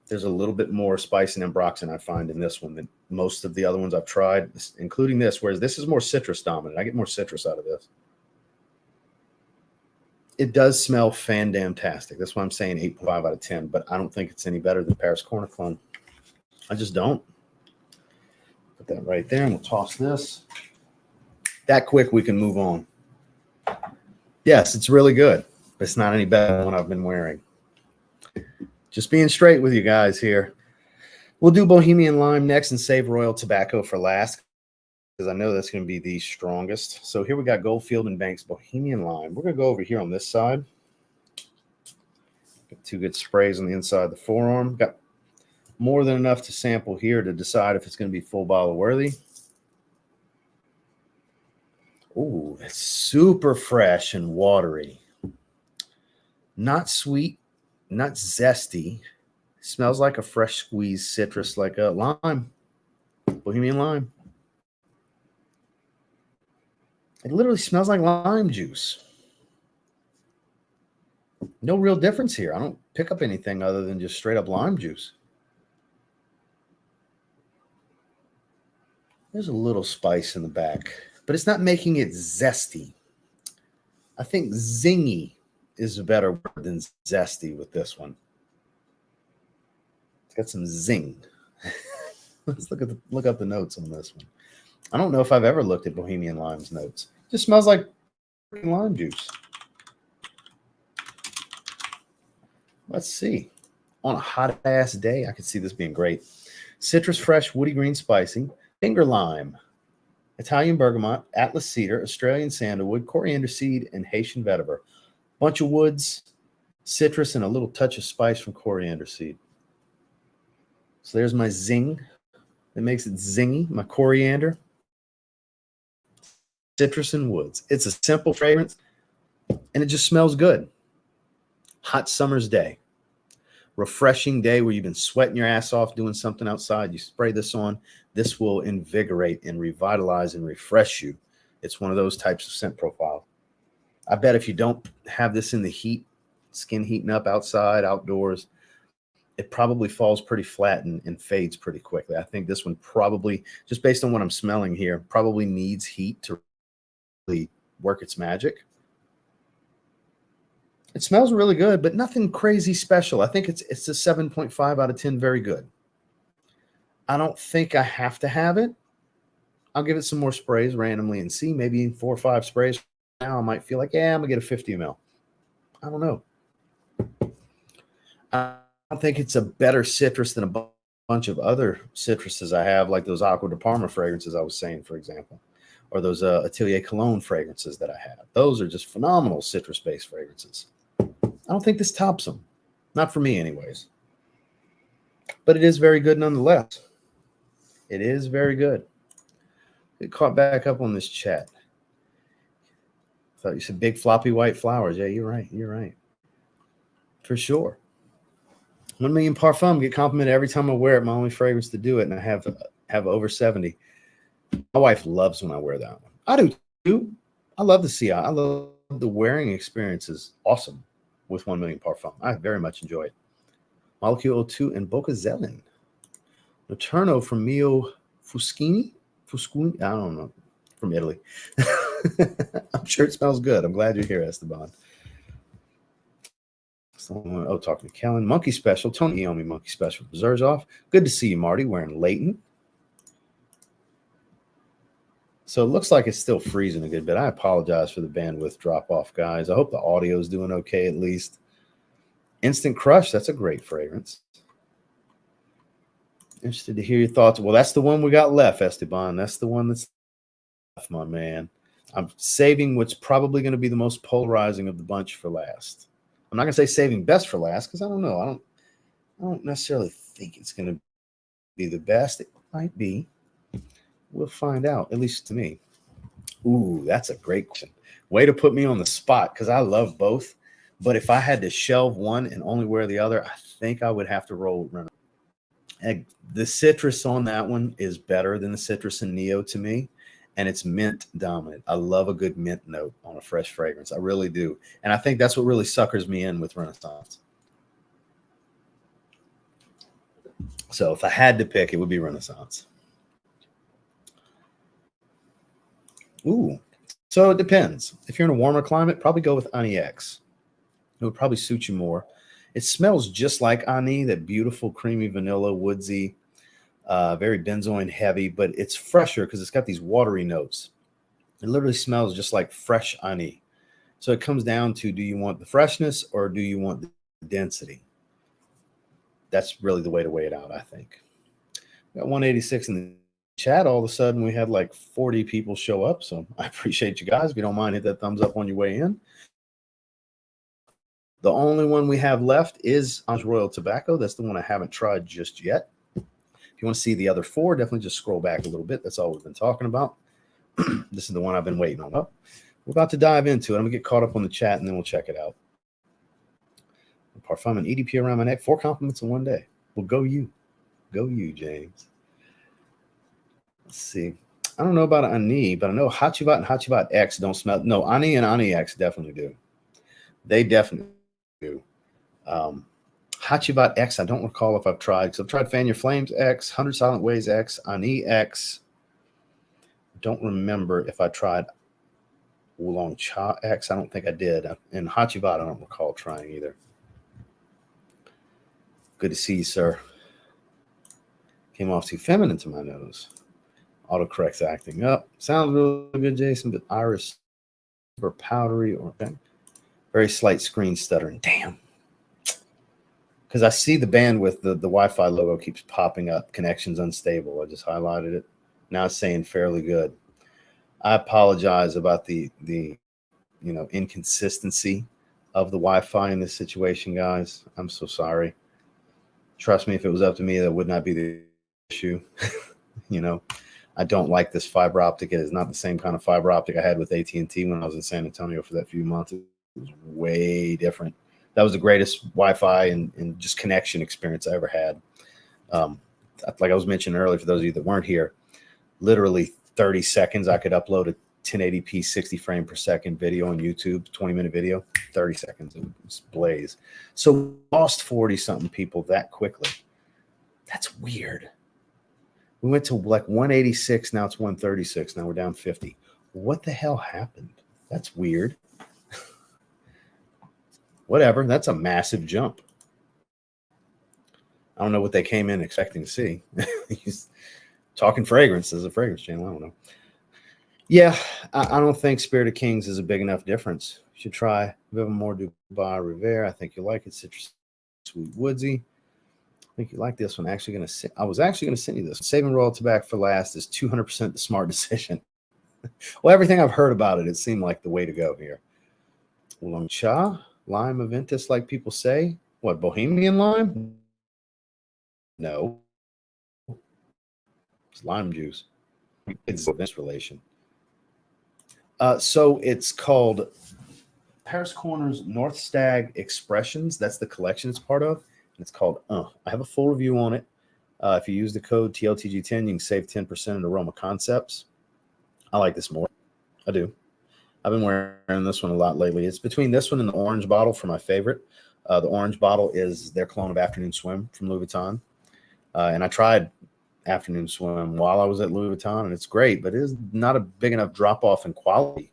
There's a little bit more spice and ambroxan I find in this one than most of the other ones I've tried, including this, whereas this is more citrus dominant. I get more citrus out of this. It does smell fan-damn-tastic. That's why I'm saying 8.5 out of 10, but I don't think it's any better than Paris Corner clone. I just don't. Put that right there, and we'll toss this. That quick, we can move on. Yes, it's really good, but it's not any better than what I've been wearing. Just being straight with you guys here. We'll do Bohemian Lime next and save Royal Tobacco for last because I know that's going to be the strongest. So here we got Goldfield and Banks Bohemian Lime. We're going to go over here on this side. Got two good sprays on the inside of the forearm. Got more than enough to sample here to decide if it's going to be full bottle worthy. Ooh, it's super fresh and watery. Not sweet, not zesty. Smells like a fresh squeezed citrus, like a lime, Bohemian Lime. It literally smells like lime juice. No real difference here. I don't pick up anything other than just straight up lime juice. There's a little spice in the back, but it's not making it zesty. I think zingy is a better word than zesty with this one. It's got some zing. Let's look up the notes on this one. I don't know if I've ever looked at Bohemian Lime's notes. It just smells like lime juice. Let's see. On a hot ass day, I could see this being great. Citrus fresh, woody green spicy, finger lime, Italian bergamot, Atlas cedar, Australian sandalwood, coriander seed, and Haitian vetiver. Bunch of woods, citrus, and a little touch of spice from coriander seed. So there's my zing. That makes it zingy. My coriander, citrus, and woods. It's a simple fragrance, and it just smells good. Hot summer's day. Refreshing day where you've been sweating your ass off doing something outside. You spray this on. This will invigorate and revitalize and refresh you. It's one of those types of scent profile. I bet if you don't have this in the heat, skin heating up outside, outdoors, it probably falls pretty flat and fades pretty quickly. I think this one probably, just based on what I'm smelling here, probably needs heat to really work its magic. It smells really good, but nothing crazy special. I think it's a 7.5 out of 10, very good. I don't think I have to have it. I'll give it some more sprays randomly and see. Maybe 4 or 5 sprays now, I might feel like, yeah, I'm going to get a 50 ml. I don't know. I don't think it's a better citrus than a bunch of other citruses I have, like those Aqua de Parma fragrances I was saying, for example, or those Atelier Cologne fragrances that I have. Those are just phenomenal citrus-based fragrances. I don't think this tops them. Not for me, anyways. But it is very good nonetheless. It is very good. It caught back up on this chat. Thought you said big floppy white flowers. Yeah, you're right. You're right. For sure. 1 Million Parfum, get complimented every time I wear it. My only fragrance to do it, and I have over 70. My wife loves when I wear that one. I do too. I love the CI. I love the wearing experience is awesome with 1 Million Parfum. I very much enjoy it. Molecule 2 and Bocca Zelen. Noturno from Mio Fuschini. I don't know. From Italy. I'm sure it smells good. I'm glad you're here, Esteban. Oh, talking to Kellen. Monkey Special. Tony Iommi Monkey Special. Zerzov. Good to see you, Marty. Wearing Leighton. So it looks like it's still freezing a good bit. I apologize for the bandwidth drop-off, guys. I hope the audio is doing okay at least. Instant Crush. That's a great fragrance. Interested to hear your thoughts. Well, that's the one we got left, Esteban. That's the one that's left, my man. I'm saving what's probably going to be the most polarizing of the bunch for last. I'm not going to say saving best for last because I don't know. I don't necessarily think it's going to be the best. It might be. We'll find out, at least to me. Ooh, that's a great question. Way to put me on the spot because I love both. But if I had to shelve one and only wear the other, I think I would have to roll with Renaissance. The citrus on that one is better than the citrus in Neo to me. And it's mint dominant. I love a good mint note on a fresh fragrance. I really do. And I think that's what really suckers me in with Renaissance. So if I had to pick, it would be Renaissance. Ooh. So it depends. If you're in a warmer climate, probably go with Ani X. It would probably suit you more. It smells just like Ani, that beautiful creamy vanilla, woodsy, very benzoin heavy, but it's fresher because it's got these watery notes. It literally smells just like fresh Ani. So it comes down to, do you want the freshness or do you want the density? That's really the way to weigh it out, I think. Got 186 in the chat. All of a sudden, we had like 40 people show up. So I appreciate you guys. If you don't mind, hit that thumbs up on your way in. The only one we have left is Amouage Royal Tobacco. That's the one I haven't tried just yet. If you want to see the other four, definitely just scroll back a little bit. That's all we've been talking about. This is the one I've been waiting on. Oh, we're about to dive into it. I'm going to get caught up on the chat, and then we'll check it out. Parfum and EDP around my neck. 4 compliments in one day. Well, go you. Go you, James. Let's see. I don't know about Ani, but I know Hachivat and Hachivat X don't smell. No, Ani and Ani X definitely do. They definitely do. Hachivat X, I don't recall if I've tried. Because I've tried Fan Your Flames X, 100 Silent Ways X, Ani X. Don't remember if I tried Oolong Cha X. I don't think I did. And Hachivat, I don't recall trying either. Good to see you, sir. Came off too feminine to my nose. Autocorrect's acting up. Sounds really good, Jason, but iris or powdery or okay. Very slight screen stuttering. Damn. Because I see the bandwidth, the Wi-Fi logo keeps popping up. Connections unstable. I just highlighted it. Now it's saying fairly good. I apologize about the inconsistency of the Wi-Fi in this situation, guys. I'm so sorry. Trust me, if it was up to me, that would not be the issue. I don't like this fiber optic. It is not the same kind of fiber optic I had with AT&T when I was in San Antonio for that few months. It was way different. That was the greatest Wi-Fi and just connection experience I ever had. Like I was mentioning earlier, for those of you that weren't here, literally 30 seconds I could upload a 1080p 60 frame per second video on YouTube, 20-minute video, 30 seconds. It was blaze. So lost 40-something people that quickly. That's weird. We went to like 186. Now it's 136. Now we're down 50. What the hell happened? That's weird. Whatever. That's a massive jump. I don't know what they came in expecting to see. He's talking fragrance as a fragrance channel. I don't know. Yeah, I don't think Spirit of Kings is a big enough difference You should try Vivamore Dubai Rivera. I think you like it. Citrus, sweet, woodsy. I think you like this one. I was actually gonna send you this. Saving Royal Tobacco for last is 200% the smart decision. Well, everything I've heard about it, it seemed like the way to go here. Oolong Cha, lime Aventus, like people say. What, Bohemian lime? No, it's lime juice. It's this relation. So it's called Paris Corner's North Stag Expressions. That's the collection it's part of. And it's called I have a full review on it. If you use the code TLTG10, you can save 10% in Aroma Concepts. I like this more. I do. I've been wearing this one a lot lately. It's between this one and the orange bottle for my favorite. The orange bottle is their clone of Afternoon Swim from Louis Vuitton. And I tried Afternoon Swim while I was at Louis Vuitton, and it's great, but it is not a big enough drop-off in quality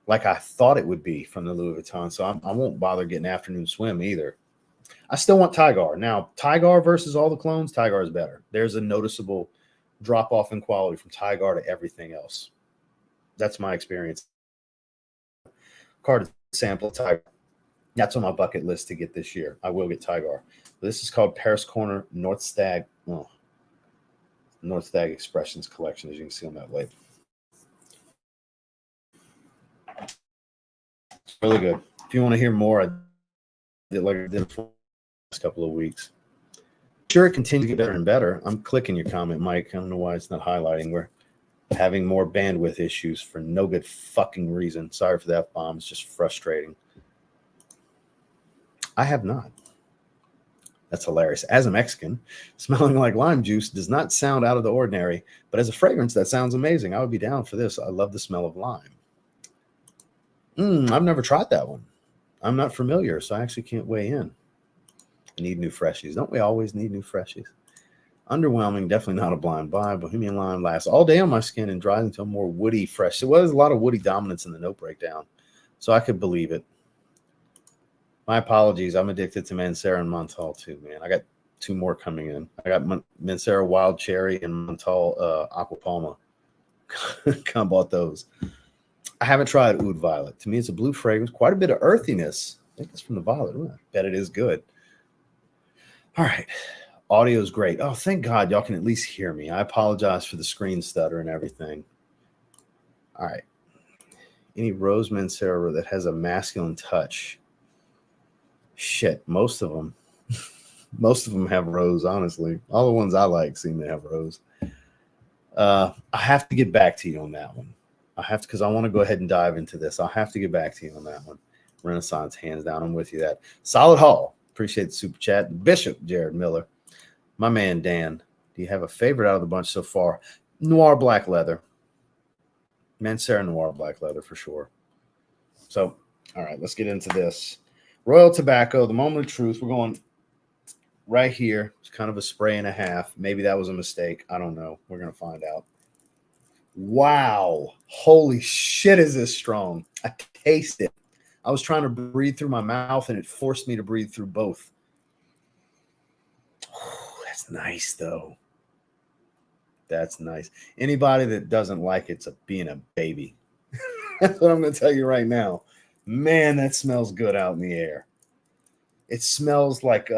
like I thought it would be from the Louis Vuitton. So I won't bother getting Afternoon Swim either. I still want Tigar. Now, Tigar versus all the clones, Tigar is better. There's a noticeable drop-off in quality from Tigar to everything else. That's my experience. Card sample Tigar. That's on my bucket list to get this year. I will get Tigar. This is called Paris Corner North Stag. North Stag Expressions Collection, as you can see on that label. It's really good. If you want to hear more, I did like I did for the last couple of weeks. Sure, it continues to get better and better. I'm clicking your comment, Mike. I don't know why it's not highlighting. We're having more bandwidth issues for no good fucking reason. Sorry for the F-bomb. It's just frustrating. I have not. That's hilarious. As a Mexican, smelling like lime juice does not sound out of the ordinary, but as a fragrance, that sounds amazing. I would be down for this. I love the smell of lime. I've never tried that one. I'm not familiar, so I actually can't weigh in. I need new freshies. Don't we always need new freshies? Underwhelming, definitely not a blind buy. Bohemian lime lasts all day on my skin and dries into a more woody fresh. There was a lot of woody dominance in the note breakdown, so I could believe it. My apologies. I'm addicted to Mancera and Montal too, man. I got two more coming in. I got Mancera Wild Cherry and Montal Aqua Palma. I bought those. I haven't tried Oud Violet. To me, it's a blue fragrance. Quite a bit of earthiness. I think it's from the violet. Ooh, I bet it is good. All right. Audio is great. Oh, thank God y'all can at least hear me. I apologize for the screen stutter and everything. All right. Any Rose Mancera that has a masculine touch? Shit, most of them. Most of them have rose, honestly. All the ones I like seem to have rose. I have to get back to you on that one. I have to, because I want to go ahead and dive into this. I'll have to get back to you on that one. Renaissance, hands down. I'm with you. That Solid Hall. Appreciate the super chat. Bishop Jared Miller. My man Dan. Do you have a favorite out of the bunch so far? Noir Black Leather. Mancera Noir Black Leather for sure. So, all right, let's get into this. Royal Tobacco, the moment of truth. We're going right here. It's kind of a spray and a half. Maybe that was a mistake. I don't know. We're going to find out. Wow. Holy shit, is this strong. I taste it. I was trying to breathe through my mouth, and it forced me to breathe through both. Oh, that's nice, though. That's nice. Anybody that doesn't like it's being a baby. That's what I'm going to tell you right now. Man, that smells good out in the air. It smells like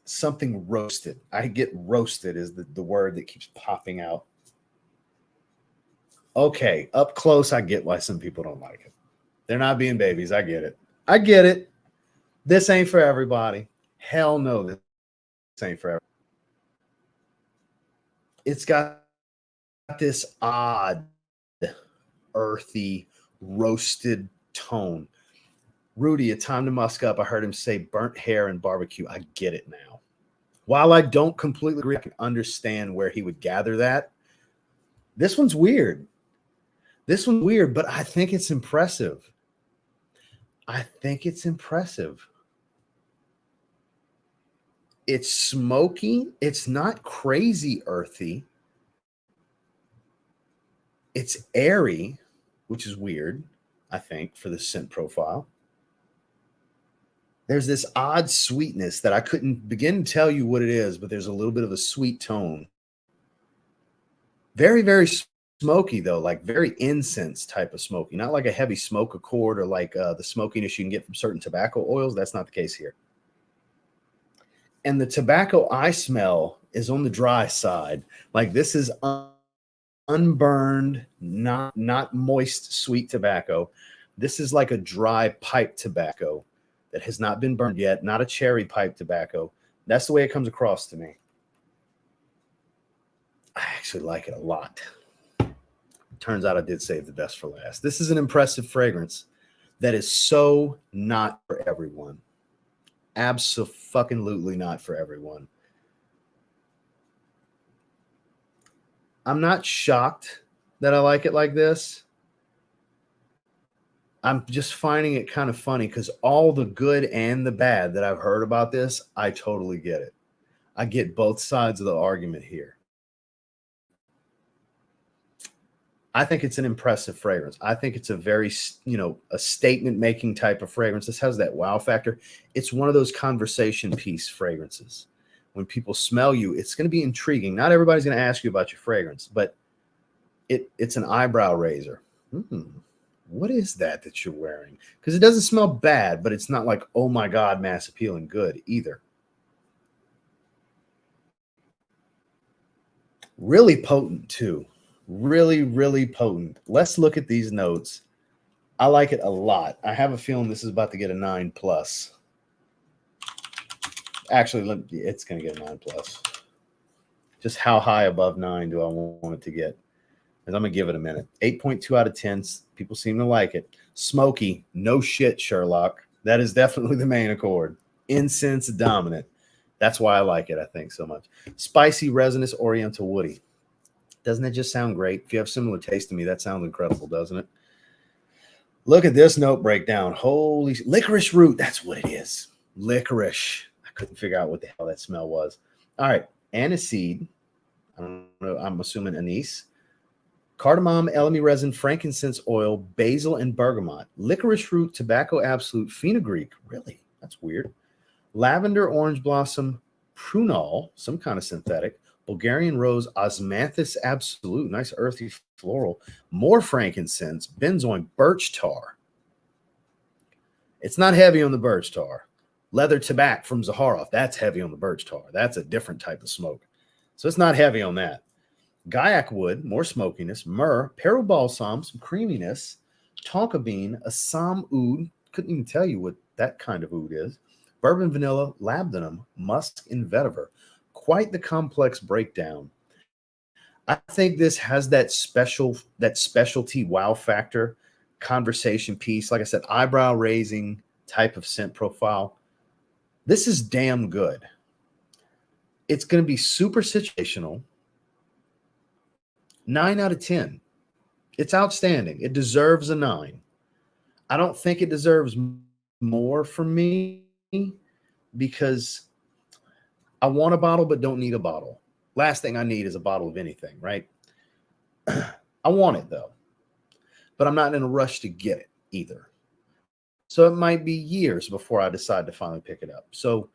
something roasted. I get roasted is the word that keeps popping out. Okay, up close, I get why some people don't like it. They're not being babies. I get it. I get it. This ain't for everybody. Hell no, this ain't for everybody. It's got this odd, earthy, roasted tone. Rudy, a time to musk up. I heard him say burnt hair and barbecue. I get it now. While I don't completely agree, I can understand where he would gather that. This one's weird. This one's weird, but I think it's impressive. I think it's impressive. It's smoky. It's not crazy earthy. It's airy, which is weird, I think, for the scent profile. There's this odd sweetness that I couldn't begin to tell you what it is, but there's a little bit of a sweet tone. Very, very smoky though, like very incense type of smoky, not like a heavy smoke accord or like the smokiness you can get from certain tobacco oils. That's not the case here. And the tobacco I smell is on the dry side. Like this is unburned, not moist, sweet tobacco. This is like a dry pipe tobacco that has not been burned yet, not a cherry pipe tobacco. That's the way it comes across to me. I actually like it a lot. Turns out I did save the best for last. This is an impressive fragrance that is so not for everyone. Abso-fucking-lutely not for everyone. I'm not shocked that I like it like this. I'm just finding it kind of funny because all the good and the bad that I've heard about this, I totally get it. I get both sides of the argument here. I think it's an impressive fragrance. I think it's a very, a statement-making type of fragrance. This has that wow factor. It's one of those conversation piece fragrances. When people smell you, it's going to be intriguing. Not everybody's going to ask you about your fragrance, but it's an eyebrow raiser. What is that you're wearing? Because it doesn't smell bad, but it's not like, oh my God, mass appeal and good either. Really potent too. Really, really potent. Let's look at these notes. I like it a lot. I have a feeling this is about to get a 9+. Actually, it's going to get a 9+. Just how high above 9 do I want it to get? Because I'm going to give it a minute. 8.2 out of 10. People seem to like it. Smoky. No shit, Sherlock. That is definitely the main accord. Incense dominant. That's why I like it, I think, so much. Spicy, resinous, oriental, woody. Doesn't it just sound great? If you have similar taste to me, that sounds incredible, doesn't it? Look at this note breakdown. Holy licorice root. That's what it is. Licorice. I couldn't figure out what the hell that smell was. All right. Aniseed. I don't know. I'm assuming anise. Cardamom, elemi resin, frankincense oil, basil, and bergamot. Licorice root, tobacco absolute, fenugreek. Really? That's weird. Lavender, orange blossom, prunol, some kind of synthetic. Bulgarian rose, osmanthus absolute, nice earthy floral, more frankincense, benzoin, birch tar. It's not heavy on the birch tar. Leather tobacco from Zaharoff, that's heavy on the birch tar. That's a different type of smoke. So it's not heavy on that. Gaiac wood, more smokiness. Myrrh, Peru balsam, some creaminess. Tonka bean, Assam oud, couldn't even tell you what that kind of oud is. Bourbon vanilla, labdanum, musk, and vetiver. Quite the complex breakdown. I think this has that specialty wow factor, conversation piece. Like I said, eyebrow raising type of scent profile. This is damn good. It's going to be super situational. 9 out of 10. It's outstanding. It deserves a 9. I don't think it deserves more from me because I want a bottle, but don't need a bottle. Last thing I need is a bottle of anything, right? I want it though, but I'm not in a rush to get it either. So it might be years before I decide to finally pick it up. So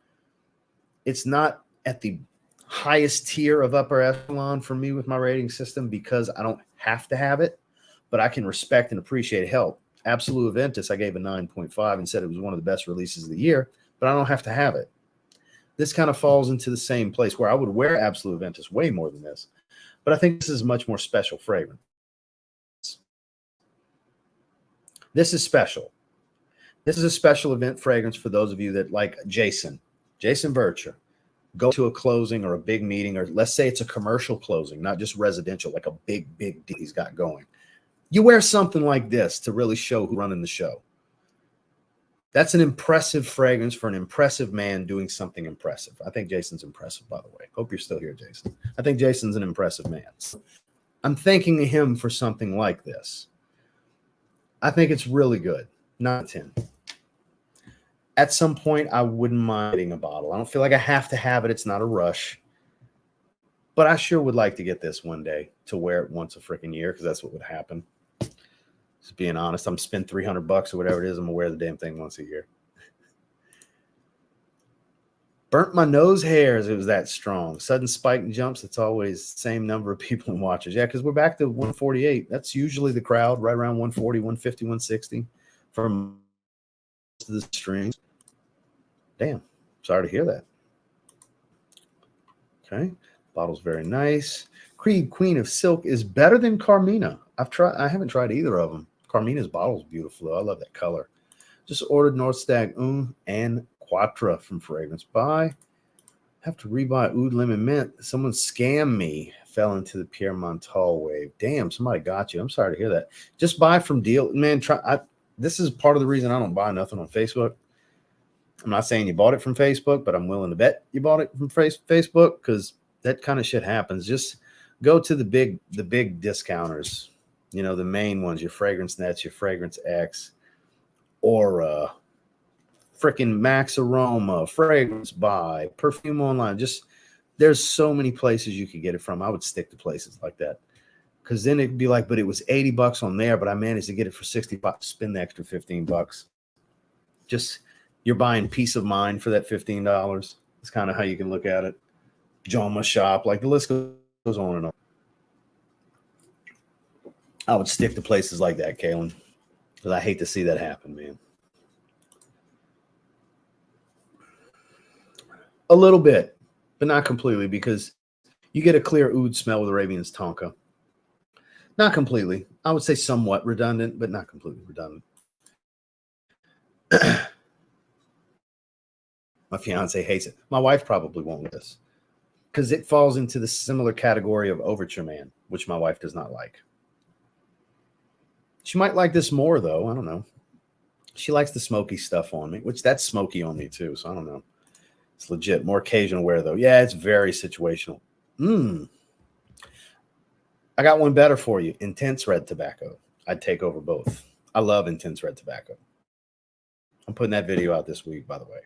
it's not at the highest tier of upper echelon for me with my rating system because I don't have to have it, but I can respect and appreciate help. Absolute Aventus, I gave a 9.5 and said it was one of the best releases of the year, but I don't have to have it. This kind of falls into the same place where I would wear Absolute Aventus way more than this, but I think this is much more special fragrance. This is special. This is a special event fragrance for those of you that like Jason Bircher. Go to a closing or a big meeting, or let's say it's a commercial closing, not just residential, like a big deal he's got going. You wear something like this to really show who's running the show. That's an impressive fragrance for an impressive man doing something impressive. I think Jason's impressive, by the way. Hope you're still here, Jason. I think Jason's an impressive man. So I'm thanking him for something like this. I think it's really good. 9 out of 10. At some point, I wouldn't mind getting a bottle. I don't feel like I have to have it. It's not a rush. But I sure would like to get this one day to wear it once a freaking year because that's what would happen. Just being honest, I'm spending $300 or whatever it is. I'm going to wear the damn thing once a year. Burnt my nose hairs. It was that strong. Sudden spike and jumps. It's always the same number of people and watchers. Yeah, because we're back to 148. That's usually the crowd, right around 140, 150, 160 for most of the streams. Damn. Sorry to hear that. Okay. Bottle's very nice. Creed Queen of Silk is better than Carmina. I haven't tried either of them. Carmina's bottle's beautiful. I love that color. Just ordered North Stag and Quattro from Fragrance Buy. Have to rebuy Oud Lemon Mint. Someone scammed me. Fell into the Pierre Montal wave. Damn, somebody got you. I'm sorry to hear that. Just buy from deal. Man, this is part of the reason I don't buy nothing on Facebook. I'm not saying you bought it from Facebook, but I'm willing to bet you bought it from Facebook because that kind of shit happens. Just go to the big discounters. You know, the main ones, your Fragrance Nets, your Fragrance X, Aura, freaking Max Aroma, Fragrance Buy, Perfume Online. Just there's so many places you could get it from. I would stick to places like that because then it'd be like, but it was $80 on there, but I managed to get it for $60. Spend the extra $15. Just you're buying peace of mind for that $15. It's kind of how you can look at it. Joma Shop, like the list goes on and on. I would stick to places like that, Kalen, because I hate to see that happen, man. A little bit, but not completely, because you get a clear oud smell with Arabian's Tonka. Not completely. I would say somewhat redundant, but not completely redundant. My fiance hates it. My wife probably won't like this because it falls into the similar category of Overture Man, which my wife does not like. She might like this more, though. I don't know. She likes the smoky stuff on me, which that's smoky on me, too. So I don't know. It's legit. More occasional wear, though. Yeah, it's very situational. I got one better for you. Intense red tobacco. I'd take over both. I love intense red tobacco. I'm putting that video out this week, by the way.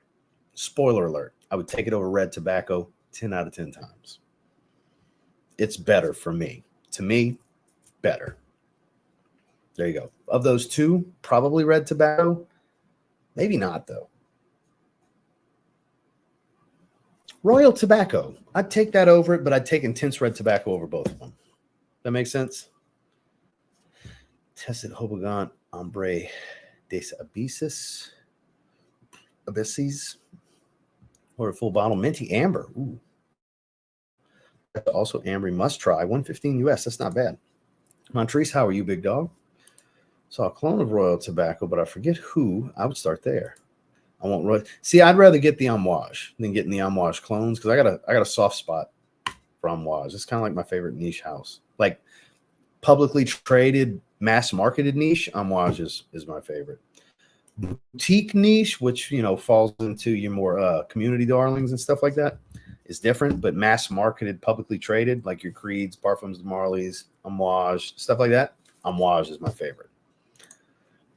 Spoiler alert. I would take it over red tobacco 10 out of 10 times. It's better for me. To me, better. There you go. Of those two, probably red tobacco. Maybe not, though. Royal Tobacco. I'd take that over it, but I'd take intense red tobacco over both of them. That makes sense? Tested Hobogan Ombre des Abysses. Or a full bottle. Minty Amber. Ooh. Also Amber must try. 115 US. That's not bad. Montrese, how are you, big dog? Saw a clone of Royal Tobacco, but I forget who. I would start there. I won't Royal. See, I'd rather get the Amouage than getting the Amouage clones because I got a soft spot for Amouage. It's kind of like my favorite niche house. Like publicly traded, mass marketed niche, Amouage is my favorite. Boutique niche, which falls into your more community darlings and stuff like that, is different. But mass marketed, publicly traded, like your Creeds, Parfums de Marley's, Amouage, stuff like that, Amouage is my favorite.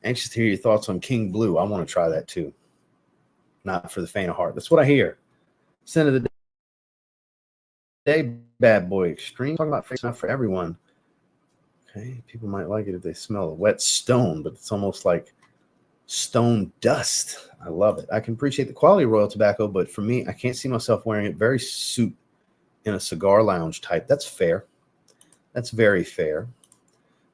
Anxious to hear your thoughts on King Blue. I want to try that too. Not for the faint of heart. That's what I hear. Scent of the day, Bad Boy Extreme. Talking about face, not for everyone. Okay, people might like it if they smell a wet stone, but it's almost like stone dust. I love it. I can appreciate the quality of Royal Tobacco, but for me, I can't see myself wearing it. Very suit in a cigar lounge type. That's fair. That's very fair.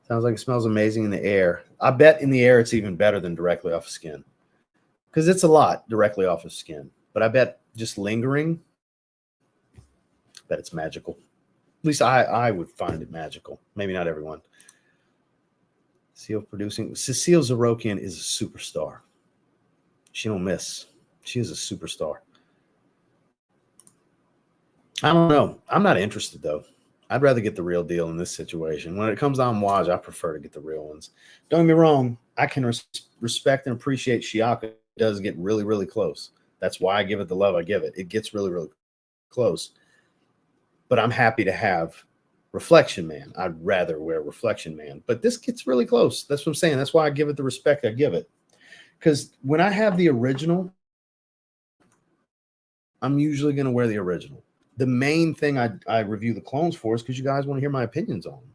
Sounds like it smells amazing in the air. I bet in the air it's even better than directly off of skin because it's a lot directly off of skin. But I bet just lingering, I bet it's magical. At least I would find it magical. Maybe not everyone. Seal producing. Cecile Zarokian is a superstar. She don't miss. She is a superstar. I don't know. I'm not interested, though. I'd rather get the real deal in this situation. When it comes to Amouage, I prefer to get the real ones. Don't get me wrong. I can respect and appreciate Shiaka does get really, really close. That's why I give it the love I give it. It gets really, really close. But I'm happy to have Reflection Man. I'd rather wear Reflection Man. But this gets really close. That's what I'm saying. That's why I give it the respect I give it. Because when I have the original, I'm usually going to wear the original. The main thing I review the clones for is because you guys want to hear my opinions on them.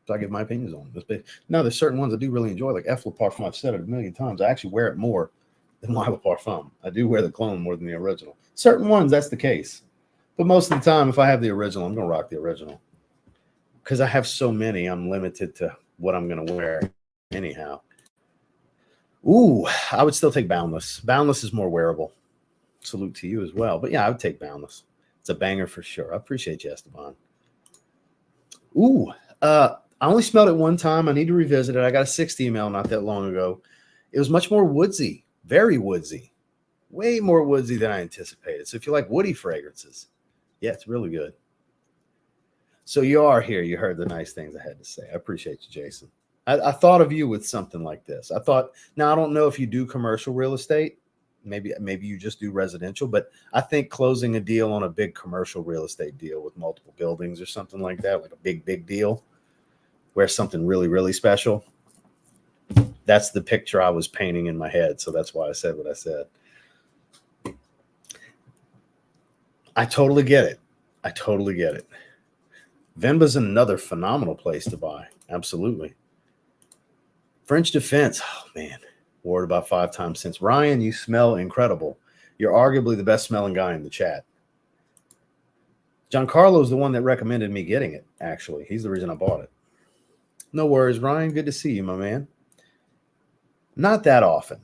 So I give my opinions on them. Now, there's certain ones I do really enjoy, like Effla Parfum. I've said it a million times. I actually wear it more than Moi Le Parfum. I do wear the clone more than the original. Certain ones, that's the case. But most of the time, if I have the original, I'm going to rock the original. Because I have so many, I'm limited to what I'm going to wear anyhow. Ooh, I would still take Boundless. Boundless is more wearable. Salute to you as well. But yeah, I would take Boundless. It's a banger for sure. I appreciate you, Esteban. Ooh, I only smelled it one time. I need to revisit it. I got a 60 email not that long ago. It was much more woodsy, very woodsy, way more woodsy than I anticipated. So if you like woody fragrances, yeah, it's really good. So you are here. You heard the nice things I had to say. I appreciate you, Jason. I thought of you with something like this. I thought, now I don't know if you do commercial real estate. Maybe you just do residential, but I think closing a deal on a big commercial real estate deal with multiple buildings or something like that, like a big deal, where something really, really special. That's the picture I was painting in my head. So that's why I said what I said. I totally get it. I totally get it. Vemba's another phenomenal place to buy. Absolutely. French Defense. Oh, man. Wore it about 5 times since. Ryan, you smell incredible. You're arguably the best smelling guy in the chat. Giancarlo's the one that recommended me getting it, actually. He's the reason I bought it. No worries, Ryan. Good to see you, my man. Not that often,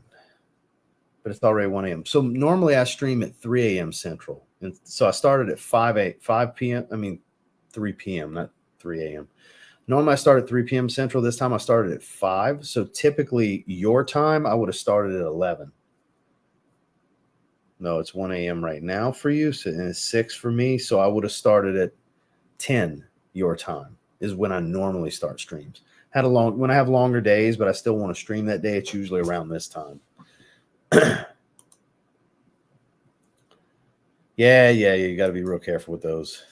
but it's already 1 a.m. So normally I stream at 3 a.m. Central. And so I started at 5 p.m. I mean, 3 p.m., not 3 a.m. Normally I start at 3 p.m. Central. This time I started at 5. So typically your time, I would have started at 11. No, it's 1 a.m. right now for you. So, and it's 6 for me. So I would have started at 10 your time is when I normally start streams. When I have longer days, but I still want to stream that day, it's usually around this time. Yeah, you got to be real careful with those.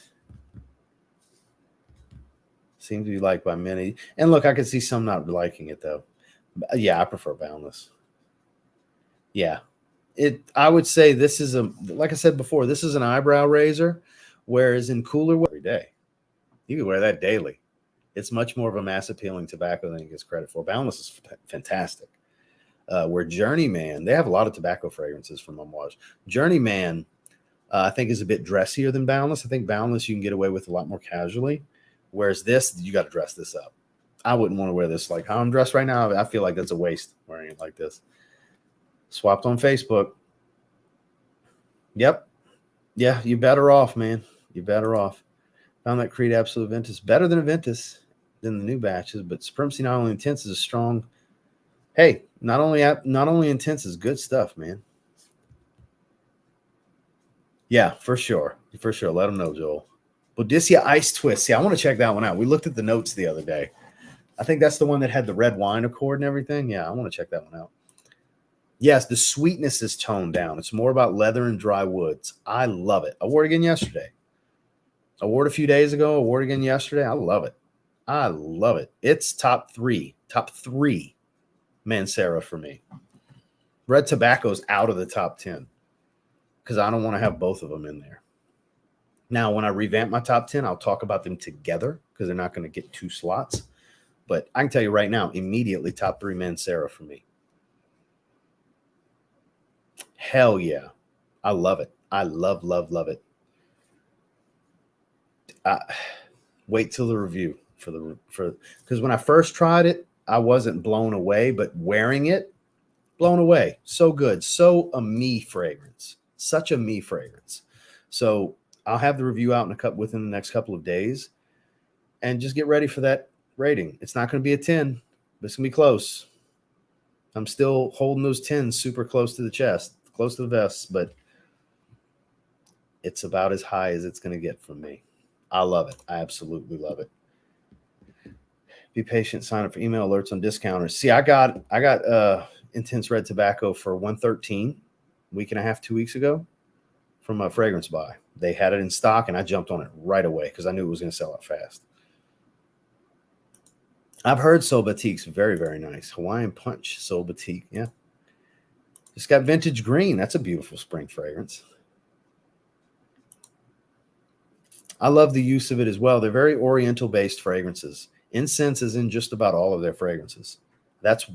Seems to be liked by many. And look, I can see some not liking it, though. Yeah, I prefer Boundless. Yeah. I would say this is like I said before, this is an eyebrow raiser, whereas in cooler weather every day. You can wear that daily. It's much more of a mass appealing tobacco than it gets credit for. Boundless is fantastic. Where Journeyman, they have a lot of tobacco fragrances from Amouage. Journeyman, I think, is a bit dressier than Boundless. I think Boundless you can get away with a lot more casually. Whereas this, you got to dress this up. I wouldn't want to wear this like how I'm dressed right now. I feel like that's a waste wearing it like this. Swapped on Facebook. Yep. Yeah, you're better off, man. You're better off. Found that Creed Absolute Ventus better than Aventus than the new batches, but Supremacy Not Only Intense is a strong. Hey, not only Intense is good stuff, man. Yeah, for sure. For sure. Let them know, Joel. Bodicea Ice Twist. See, I want to check that one out. We looked at the notes the other day. I think that's the one that had the red wine accord and everything. Yeah, I want to check that one out. Yes, the sweetness is toned down. It's more about leather and dry woods. I love it. I wore it again yesterday. I wore it a few days ago. I wore it again yesterday. I love it. I love it. It's top three Mancera for me. Red Tobacco's out of the top 10 because I don't want to have both of them in there. Now, when I revamp my top 10, I'll talk about them together because they're not going to get 2 slots. But I can tell you right now, immediately top 3 Mancera for me. Hell yeah. I love it. I love it. Wait till the review because when I first tried it, I wasn't blown away, but wearing it, blown away. So good. So a me fragrance. Such a me fragrance. So I'll have the review out within the next couple of days and just get ready for that rating. It's not going to be a 10, but it's going to be close. I'm still holding those 10s super close to the chest, close to the vest, but it's about as high as it's going to get from me. I love it. I absolutely love it. Be patient. Sign up for email alerts on discounters. See, I got Intense Red Tobacco for $113 a week and a half, 2 weeks ago from a fragrance buy. They had it in stock, and I jumped on it right away because I knew it was going to sell out fast. I've heard Soul Batique's very, very nice. Hawaiian Punch Soul Batique. Yeah. Just got Vintage Green. That's a beautiful spring fragrance. I love the use of it as well. They're very Oriental-based fragrances. Incense is in just about all of their fragrances. That's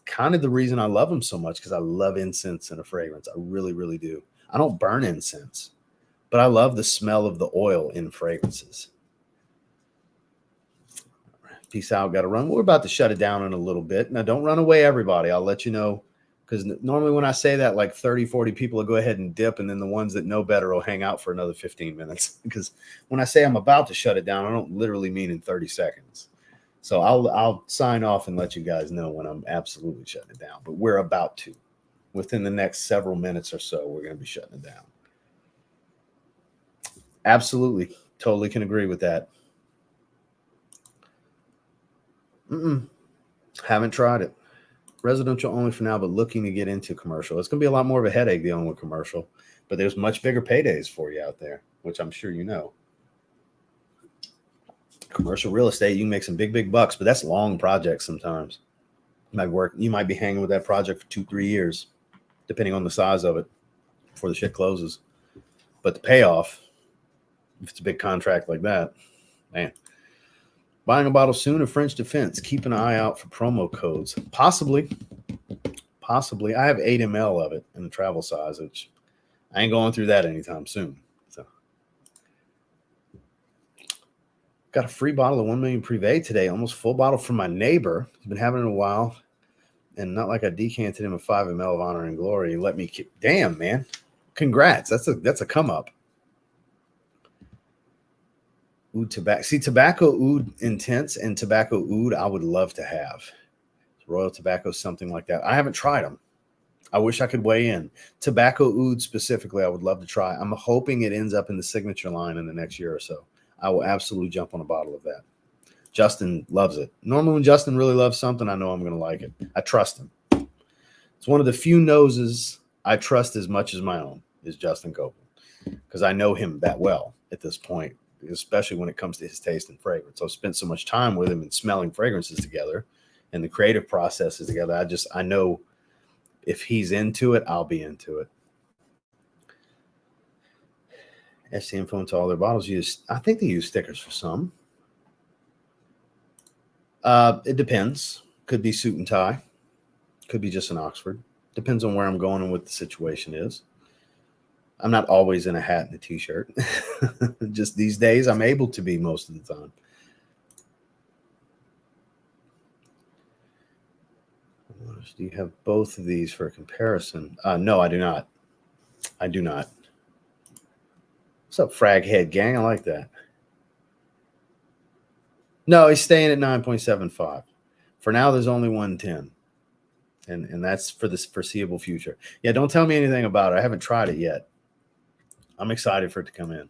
kind of the reason I love them so much, because I love incense in a fragrance. I really, really do. I don't burn incense, but I love the smell of the oil in fragrances. Peace out. Got to run. We're about to shut it down in a little bit. Now, don't run away, everybody. I'll let you know, because normally when I say that, like 30, 40 people will go ahead and dip, and then the ones that know better will hang out for another 15 minutes. Because when I say I'm about to shut it down, I don't literally mean in 30 seconds. So I'll sign off and let you guys know when I'm absolutely shutting it down. But we're about to. Within the next several minutes or so, we're going to be shutting it down. Absolutely. Totally can agree with that. Haven't tried it. Residential only for now, but looking to get into commercial. It's going to be a lot more of a headache dealing with commercial, but there's much bigger paydays for you out there, which I'm sure you know. Commercial real estate, you can make some big bucks, but that's long projects sometimes. You might be hanging with that project for 2-3 years, depending on the size of it, before the shit closes. But the payoff, if it's a big contract like that, man. Buying a bottle soon of French Defense. Keep an eye out for promo codes. Possibly. I have 8 ml of it in the travel size, which I ain't going through that anytime soon. So, got a free bottle of 1 million Privé today. Almost full bottle from my neighbor. He's been having it a while, and not like I decanted him a 5 ml of Honor and Glory. He let me keep. Damn, man! Congrats. That's a come up. Oud tobacco. See, tobacco oud intense and tobacco oud I would love to have. Royal tobacco, something like that. I haven't tried them. I wish I could weigh in. Tobacco oud specifically, I would love to try. I'm hoping it ends up in the signature line in the next year or so. I will absolutely jump on a bottle of that. Justin loves it. Normally when Justin really loves something, I know I'm going to like it. I trust him. It's one of the few noses I trust as much as my own is Justin Copeland, because I know him that well at this point, especially when it comes to his taste and fragrance. I've spent so much time with him and smelling fragrances together and the creative processes together. I know if he's into it, I'll be into it. SC info into all their bottles I think they use stickers for some. It depends. Could be suit and tie. Could be just an Oxford. Depends on where I'm going and what the situation is. I'm not always in a hat and a t-shirt. Just these days, I'm able to be most of the time. Do you have both of these for a comparison? No, I do not. I do not. What's up, Fraghead Gang? I like that. No, he's staying at 9.75. For now, there's only 110. And that's for this foreseeable future. Yeah, don't tell me anything about it. I haven't tried it yet. I'm excited for it to come in.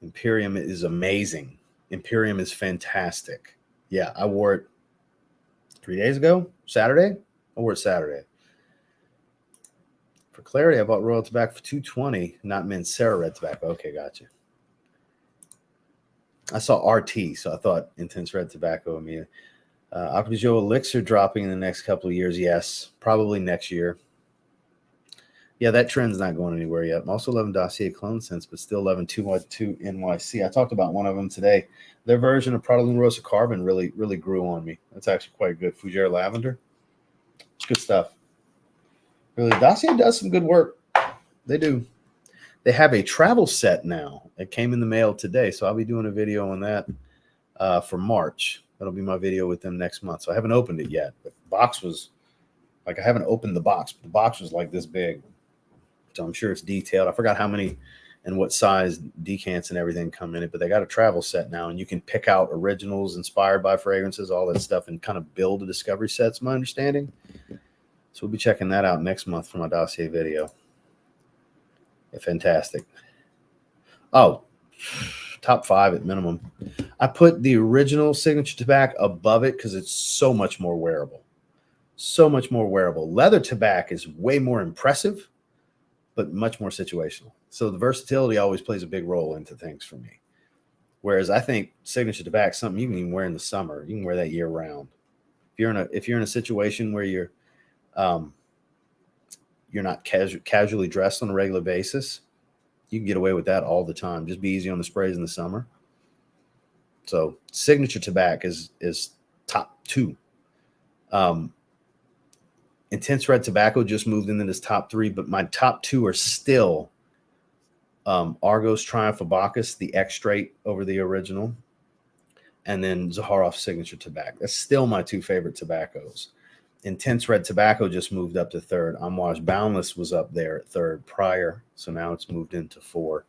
Imperium is amazing. Imperium is fantastic. Yeah, I wore it 3 days ago. Saturday? I wore it Saturday. For clarity, I bought Royal Tobacco for $220, not Mancera Red Tobacco. Okay, gotcha. I saw RT, so I thought Intense Red Tobacco immediately. Opus Elixir dropping in the next couple of years. Yes, probably next year. Yeah, that trend's not going anywhere yet. I'm also loving Dossier Clone Scents, but still loving 212 NYC. I talked about one of them today. Their version of Praline Rosa Carbon really grew on me. That's actually quite good. Fougere Lavender. It's good stuff. Really, Dossier does some good work. They do. They have a travel set now. It came in the mail today, so I'll be doing a video on that for March. That'll be my video with them next month. So I haven't opened it yet. But the box was like, I haven't opened the box. But the box was like this big. So I'm sure it's detailed. I forgot how many and what size decants and everything come in it. But they got a travel set now, and you can pick out originals inspired by fragrances, all that stuff, and kind of build a discovery set, it's my understanding. So we'll be checking that out next month for my Dossier video. Yeah, fantastic. Oh, top 5 at minimum. I put the original Signature Tobacco above it because it's so much more wearable. So much more wearable. Leather Tobacco is way more impressive, but much more situational. So the versatility always plays a big role into things for me. Whereas I think Signature Tobacco is something you can even wear in the summer. You can wear that year round. If you're in a situation where you're not casually dressed on a regular basis, you can get away with that all the time. Just be easy on the sprays in the summer. So Signature Tobacco is top 2. Intense Red Tobacco just moved into this top 3, but my top 2 are still Argos Triumph of Bacchus, the X straight over the original, and then Zaharoff's Signature Tobacco. That's still my 2 favorite tobaccos. Intense Red Tobacco just moved up to 3rd. Amouage Boundless was up there at 3rd prior, so now it's moved into 4.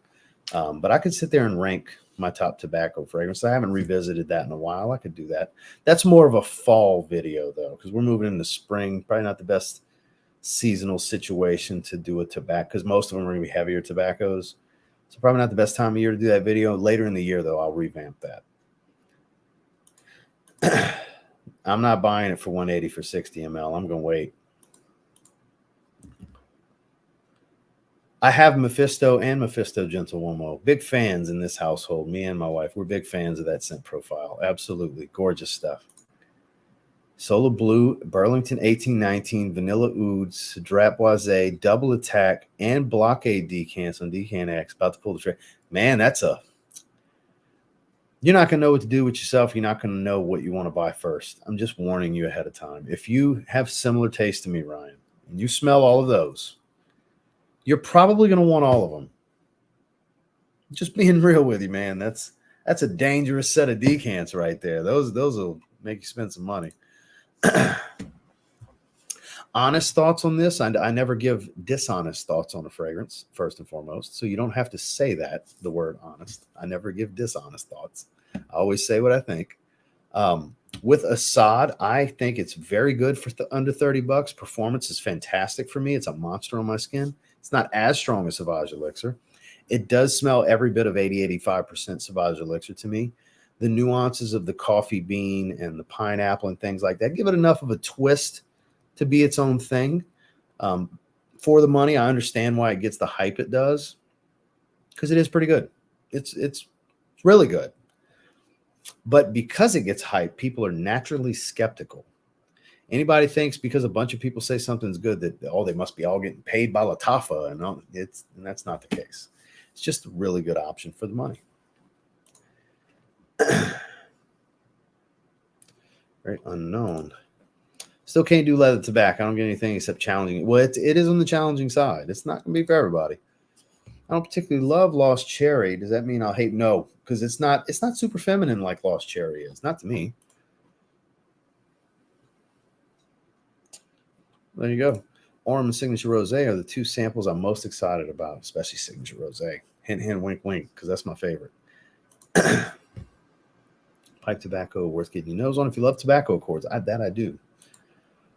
But I could sit there and rank my top tobacco fragrance. I haven't revisited that in a while. I could do that. That's more of a fall video, though, because we're moving into spring. Probably not the best seasonal situation to do a tobacco, because most of them are going to be heavier tobaccos. So probably not the best time of year to do that video. Later in the year, though, I'll revamp that. I'm not buying it for 180 for 60 ml. I'm going to wait. I have Mephisto and Mephisto Gentle Uomo. Big fans in this household. Me and my wife, we're big fans of that scent profile. Absolutely. Gorgeous stuff. Solar Blue, Burlington 1819, Vanilla Ouds, Drap Boisé, Double Attack, and Blockade decants on Decant X. About to pull the trigger. Man, that's a... You're not going to know what to do with yourself. You're not going to know what you want to buy first. I'm just warning you ahead of time. If you have similar taste to me, Ryan, and you smell all of those, you're probably going to want all of them. Just being real with you, man. That's a dangerous set of decants right there. Those will make you spend some money. Honest thoughts on this. I never give dishonest thoughts on a fragrance, first and foremost. So you don't have to say that, the word honest. I never give dishonest thoughts. I always say what I think. With Assad, I think it's very good for under $30. Performance is fantastic for me. It's a monster on my skin. It's not as strong as Sauvage Elixir. It does smell every bit of 80-85% Sauvage Elixir to me. The nuances of the coffee bean and the pineapple and things like that give it enough of a twist to be its own thing. For the money, I understand why it gets the hype it does, because it is pretty good. It's really good. But because it gets hype, people are naturally skeptical. Anybody thinks because a bunch of people say something's good that, oh, they must be all getting paid by Lattafa, and that's not the case. It's just a really good option for the money. Very unknown. Still can't do leather tobacco. I don't get anything except challenging. Well, it is on the challenging side. It's not going to be for everybody. I don't particularly love Lost Cherry. Does that mean I'll hate? No, because it's not super feminine like Lost Cherry is. Not to me. There you go. Orem and Signature Rosé are the 2 samples I'm most excited about, especially Signature Rosé. Hint, hint, wink, wink, because that's my favorite. Pipe tobacco worth getting your nose on. If you love tobacco accords, that I do.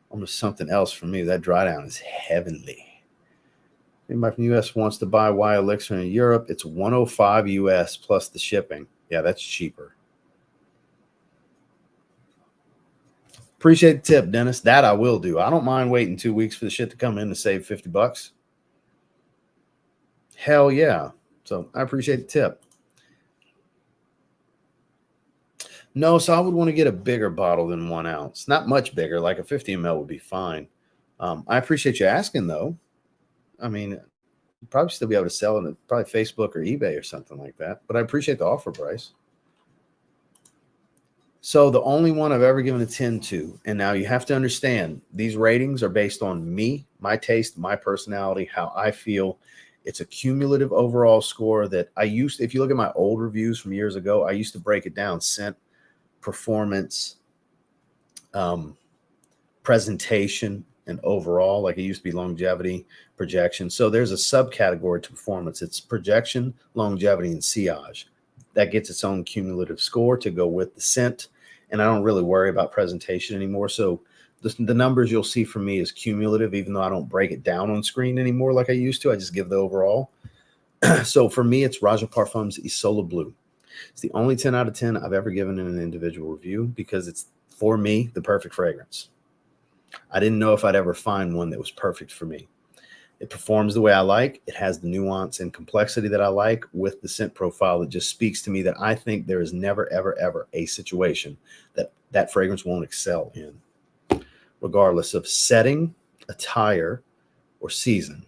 Almost something else for me. That dry down is heavenly. Anybody from the U.S. wants to buy Y Elixir in Europe, it's $105 US plus the shipping. Yeah, that's cheaper. Appreciate the tip, Dennis. That I will do. I don't mind waiting 2 weeks for the shit to come in to save $50. Hell yeah. So I appreciate the tip. No, so I would want to get a bigger bottle than 1 ounce. Not much bigger, like a 50 ml would be fine. I appreciate you asking, though. I mean, you'd probably still be able to sell it at probably Facebook or eBay or something like that. But I appreciate the offer price. So the only one I've ever given a 10 to, and now you have to understand, these ratings are based on me, my taste, my personality, how I feel. It's a cumulative overall score that I used. If you look at my old reviews from years ago, I used to break it down: scent, performance, presentation, and overall. Like it used to be longevity, projection. So there's a subcategory to performance. It's projection, longevity, and sillage. That gets its own cumulative score to go with the scent. And I don't really worry about presentation anymore. So the numbers you'll see from me is cumulative, even though I don't break it down on screen anymore like I used to. I just give the overall. So for me, it's Raja Parfums Isola Blue. It's the only 10 out of 10 I've ever given in an individual review because it's, for me, the perfect fragrance. I didn't know if I'd ever find one that was perfect for me. It performs the way I like. It has the nuance and complexity that I like with the scent profile that just speaks to me that I think there is never, ever, ever a situation that that fragrance won't excel in, regardless of setting, attire, or season,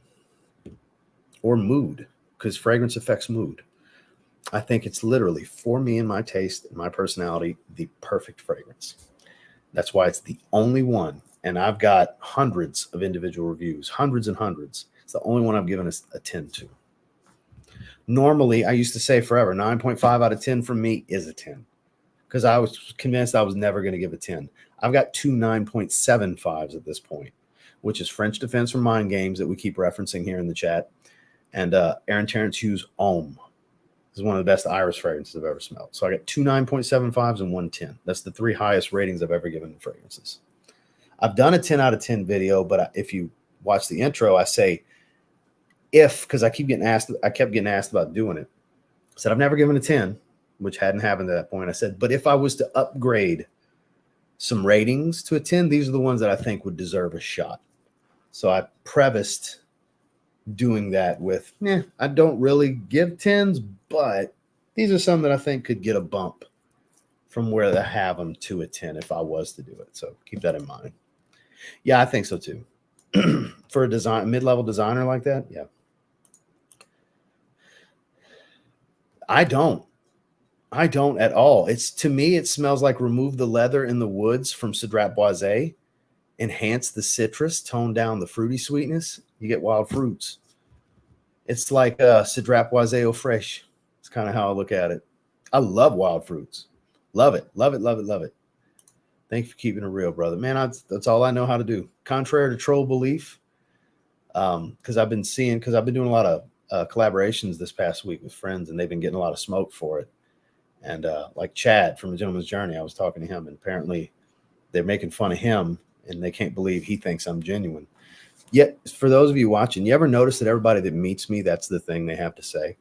or mood, because fragrance affects mood. I think it's literally, for me and my taste and my personality, the perfect fragrance. That's why it's the only one. and I've got hundreds of individual reviews, hundreds and hundreds. It's the only one I've given a 10 to. Normally, I used to say forever, 9.5 out of 10 from me is a 10, because I was convinced I was never going to give a 10. I've got two 9.75s at this point, which is French Defense from Mind Games that we keep referencing here in the chat, and Aaron Terrence Hughes' Ohm. This is one of the best iris fragrances I've ever smelled. So I got two 9.75s and one 10. That's the three highest ratings I've ever given in fragrances. I've done a 10 out of 10 video, but if you watch the intro, I say because I kept getting asked about doing it. I said I've never given a 10, which hadn't happened at that point. I said, but if I was to upgrade some ratings to a 10, these are the ones that I think would deserve a shot. So I prefaced doing that with, I don't really give 10s, but these are some that I think could get a bump from where they have them to a 10 if I was to do it. So keep that in mind. Yeah, I think so too. For a mid-level designer like that, yeah. I don't at all. To me, it smells like remove the leather in the woods from Cedrat Boisé, enhance the citrus, tone down the fruity sweetness. You get wild fruits. It's like Cedrat Boisé Eau Fraiche. It's kind of how I look at it. I love wild fruits. Love it. Love it. Love it. Love it. Thank you for keeping it real, brother. Man, that's all I know how to do. Contrary to troll belief, because I've been doing a lot of collaborations this past week with friends, and they've been getting a lot of smoke for it. And like Chad from A Gentleman's Journey, I was talking to him, and apparently they're making fun of him, and they can't believe he thinks I'm genuine. Yet, for those of you watching, you ever notice that everybody that meets me, that's the thing they have to say?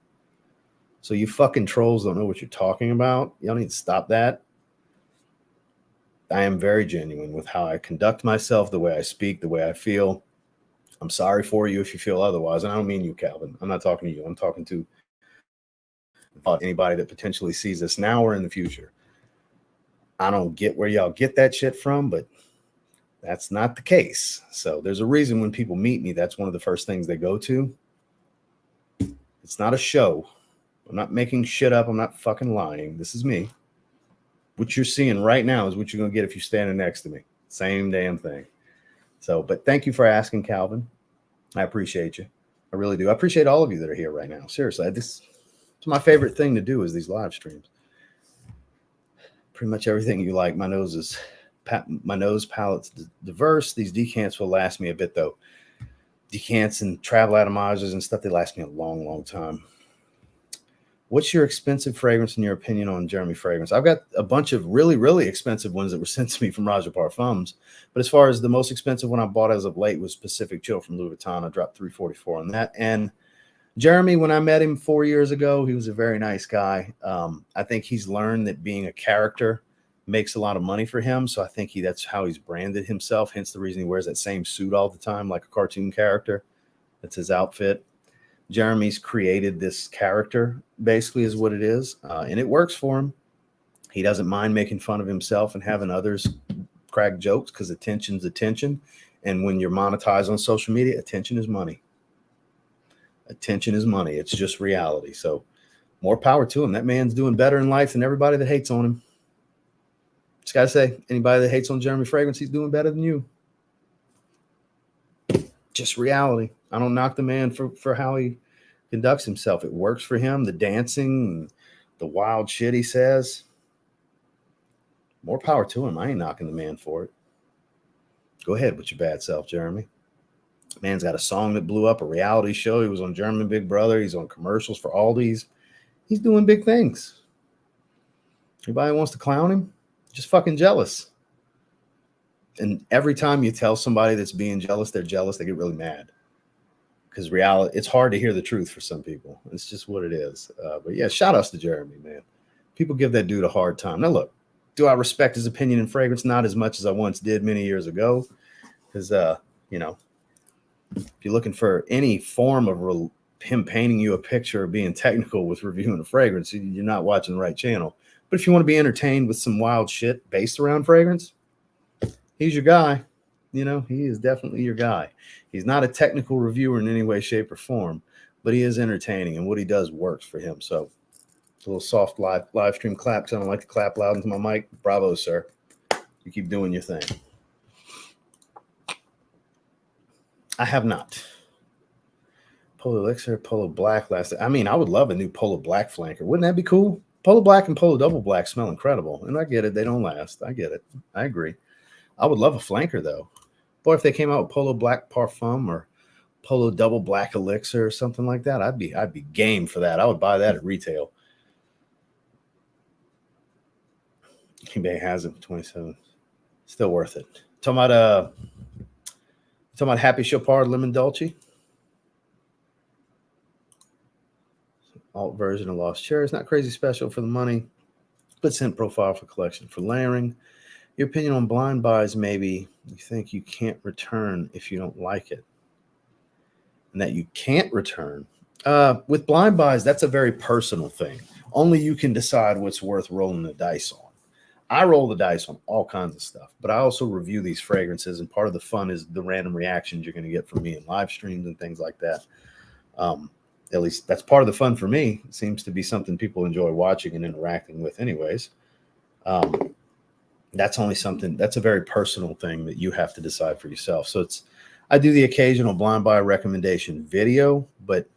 So you fucking trolls don't know what you're talking about. Y'all need to stop that. I am very genuine with how I conduct myself, the way I speak, the way I feel. I'm sorry for you if you feel otherwise. And I don't mean you, Calvin. I'm not talking to you. I'm talking to anybody that potentially sees this now or in the future. I don't get where y'all get that shit from, but that's not the case. So there's a reason when people meet me, that's one of the first things they go to. It's not a show. I'm not making shit up. I'm not fucking lying. This is me. What you're seeing right now is what you're going to get if you're standing next to me. Same damn thing. So, but thank you for asking, Calvin. I appreciate you. I really do. I appreciate all of you that are here right now. Seriously, it's my favorite thing to do is these live streams. Pretty much everything you like. My nose palette's diverse. These decants will last me a bit, though. Decants and travel atomizations and stuff, they last me a long, long time. What's your expensive fragrance in your opinion on Jeremy Fragrance? I've got a bunch of really, really expensive ones that were sent to me from Roger Parfums. But as far as the most expensive one I bought as of late was Pacific Chill from Louis Vuitton. I dropped $344 on that. And Jeremy, when I met him 4 years ago, he was a very nice guy. I think he's learned that being a character makes a lot of money for him. So I think that's how he's branded himself. Hence the reason he wears that same suit all the time, like a cartoon character. That's his outfit. Jeremy's created this character, basically, is what it is. And it works for him. He doesn't mind making fun of himself and having others crack jokes because attention's attention. And when you're monetized on social media, attention is money. Attention is money. It's just reality. So more power to him. That man's doing better in life than everybody that hates on him. Just got to say, anybody that hates on Jeremy Fragrance, he's doing better than you. Just reality. I don't knock the man for how he conducts himself. It works for him. The dancing, the wild shit he says. More power to him. I ain't knocking the man for it. Go ahead with your bad self, Jeremy. Man's got a song that blew up, a reality show. He was on German Big Brother. He's on commercials for Aldi's. He's doing big things. Anybody wants to clown him? Just fucking jealous. And every time you tell somebody that's being jealous, they're jealous, they get really mad. Because reality, it's hard to hear the truth for some people. It's just what it is. But yeah, shout outs to Jeremy, man. People give that dude a hard time. Now, look, do I respect his opinion in fragrance? Not as much as I once did many years ago. Because, you know, if you're looking for any form of him painting you a picture of being technical with reviewing a fragrance, you're not watching the right channel. But if you want to be entertained with some wild shit based around fragrance, he's your guy. You know, he is definitely your guy. He's not a technical reviewer in any way, shape, or form, but he is entertaining, and what he does works for him. So it's a little soft live stream clap because I don't like to clap loud into my mic. Bravo, sir. You keep doing your thing. I have not. Polo Elixir, Polo Black last. I mean, I would love a new Polo Black flanker. Wouldn't that be cool? Polo Black and Polo Double Black smell incredible. And I get it. They don't last. I get it. I agree. I would love a flanker, though. Boy, if they came out with Polo Black Parfum or Polo Double Black Elixir or something like that, I'd be game for that. I would buy that at retail. eBay has it for 27. Still worth it. Talking about Happy Chopard Lemon Dolce. Alt version of Lost Cherries. Not crazy special for the money, but scent profile for collection. For layering, your opinion on blind buys, maybe you think you can't return if you don't like it. And that you can't return. With blind buys, that's a very personal thing. Only you can decide what's worth rolling the dice on. I roll the dice on all kinds of stuff, but I also review these fragrances, and part of the fun is the random reactions you're going to get from me in live streams and things like that. At least that's part of the fun for me. It seems to be something people enjoy watching and interacting with anyways. That's a very personal thing that you have to decide for yourself. So I do the occasional blind buy recommendation video, but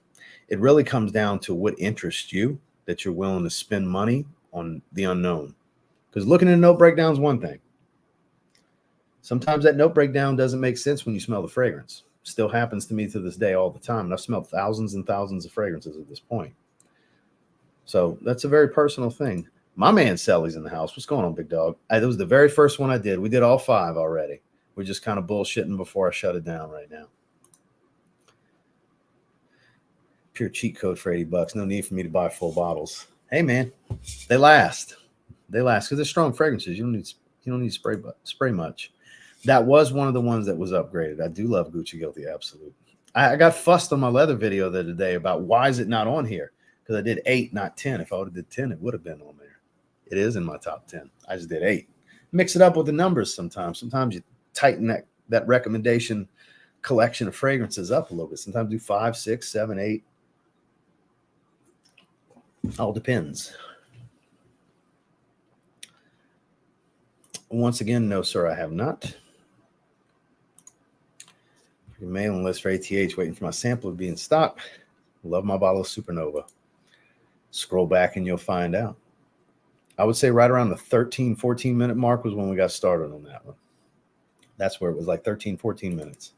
it really comes down to what interests you, that you're willing to spend money on the unknown. Because looking at a note breakdown is one thing. Sometimes that note breakdown doesn't make sense when you smell the fragrance. Still happens to me to this day all the time. And I've smelled thousands and thousands of fragrances at this point. So that's a very personal thing. My man Selly's in the house. What's going on, big dog? That was the very first one I did. We did all 5 already. We're just kind of bullshitting before I shut it down right now. Pure cheat code for $80. No need for me to buy full bottles. Hey, man, they last. They last because they're strong fragrances. You don't need spray much. That was one of the ones that was upgraded. I do love Gucci Guilty Absolute. I got fussed on my leather video the other day about why is it not on here? Because I did 8, not 10. If I would have did 10, it would have been on there. It is in my top 10. I just did 8. Mix it up with the numbers sometimes. Sometimes you tighten that recommendation collection of fragrances up a little bit. Sometimes do 5, 6, 7, 8. All depends. Once again, no, sir, I have not. Your mailing list for ATH, waiting for my sample to be in stock. Love my bottle of Supernova. Scroll back and you'll find out. I would say right around the 13, 14 minute mark was when we got started on that one. That's where it was like 13, 14 minutes.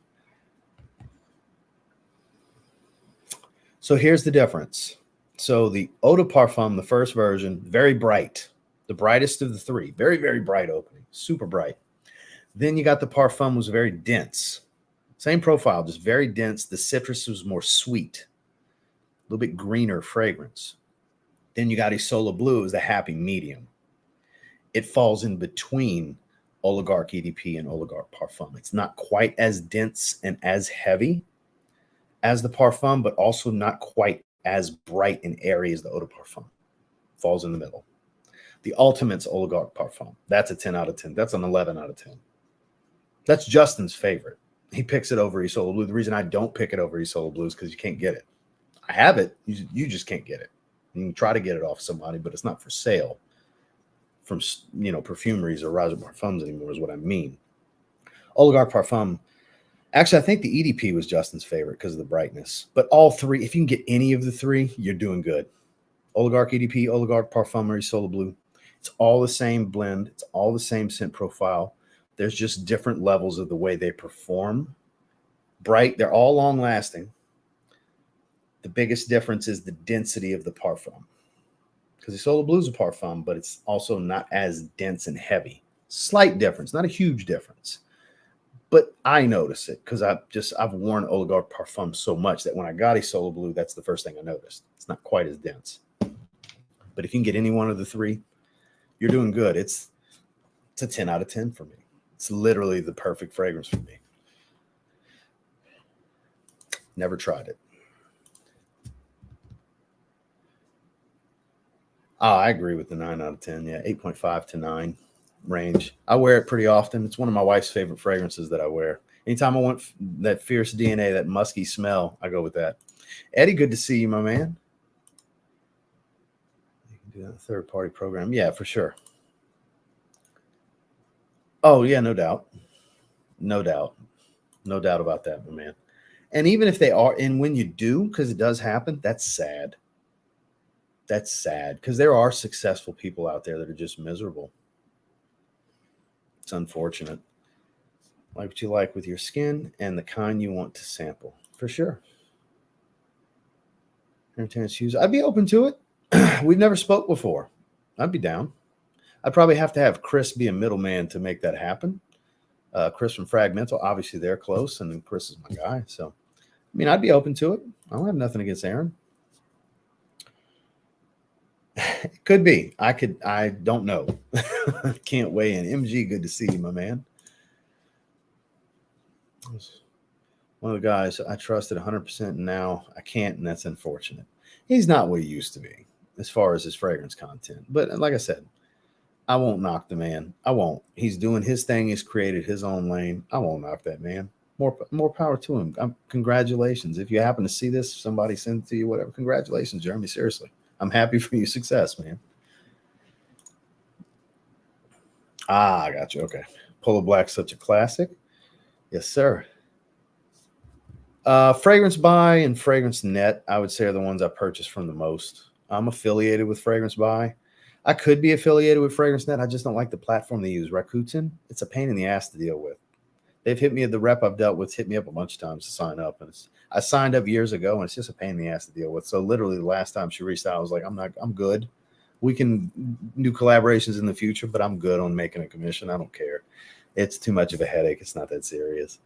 So here's the difference. So the Eau de Parfum, the first version, very bright. The brightest of the 3. Very, very bright opening. Super bright. Then you got the Parfum was very dense. Same profile, just very dense. The citrus was more sweet. A little bit greener fragrance. Then you got Isola Blue as the happy medium. It falls in between Oligarch EDP and Oligarch Parfum. It's not quite as dense and as heavy as the Parfum, but also not quite as bright and airy as the Eau de Parfum. Falls in the middle. The Ultimate's Oligarch Parfum. That's a 10 out of 10. That's an 11 out of 10. That's Justin's favorite. He picks it over Isola Blue. The reason I don't pick it over Isola Blue is because you can't get it. I have it. You just can't get it. You can try to get it off somebody, but it's not for sale from, perfumeries or Roger Parfums anymore is what I mean. Oligarch Parfum. Actually, I think the EDP was Justin's favorite because of the brightness. But all 3, if you can get any of the 3, you're doing good. Oligarch EDP, Oligarch Parfum, or Isola Blue. It's all the same blend. It's all the same scent profile. There's just different levels of the way they perform. Bright. They're all long lasting. The biggest difference is the density of the Parfum. Because Isola Blue is a Parfum, but it's also not as dense and heavy. Slight difference, not a huge difference. But I notice it because I've worn Oligarch Parfum so much that when I got Isola Blue, that's the first thing I noticed. It's not quite as dense. But if you can get any one of the 3, you're doing good. It's a 10 out of 10 for me. It's literally the perfect fragrance for me. Never tried it. Oh, I agree with the 9 out of 10. Yeah, 8.5 to 9 range. I wear it pretty often. It's one of my wife's favorite fragrances that I wear. Anytime I want that fierce DNA, that musky smell, I go with that. Eddie, good to see you, my man. You can do that third-party program. Yeah, for sure. Oh, yeah, no doubt. No doubt. No doubt about that, my man. And even if they are, and when you do, because it does happen, that's sad. That's sad because there are successful people out there that are just miserable. It's unfortunate. Like what you like with your skin and the kind you want to sample. For sure. Entertainment shoes. I'd be open to it. We've never spoke before. I'd be down. I'd probably have to have Chris be a middleman to make that happen. Chris from Fragmental, obviously they're close, and then Chris is my guy. So, I mean, I'd be open to it. I don't have nothing against Aaron. It could be. I don't know. Can't weigh in. MG, good to see you, my man. One of the guys I trusted 100%, and now I can't, and that's unfortunate. He's not what he used to be as far as his fragrance content. But like I said, I won't knock the man. I won't. He's doing his thing. He's created his own lane. I won't knock that man. More power to him. Congratulations. If you happen to see this, somebody send it to you, whatever. Congratulations, Jeremy. Seriously. I'm happy for your success, man. I got you. Okay. Polo Black's such a classic. Yes, sir. Fragrance Buy and Fragrance Net, I would say, are the ones I purchase from the most. I'm affiliated with Fragrance Buy. I could be affiliated with Fragrance Net. I just don't like the platform they use. Rakuten, it's a pain in the ass to deal with. They've hit me, the rep I've dealt with hit me up a bunch of times to sign up. And I signed up years ago, and it's just a pain in the ass to deal with. So literally the last time she reached out, I was like, I'm good. We can do collaborations in the future, but I'm good on making a commission. I don't care. It's too much of a headache. It's not that serious.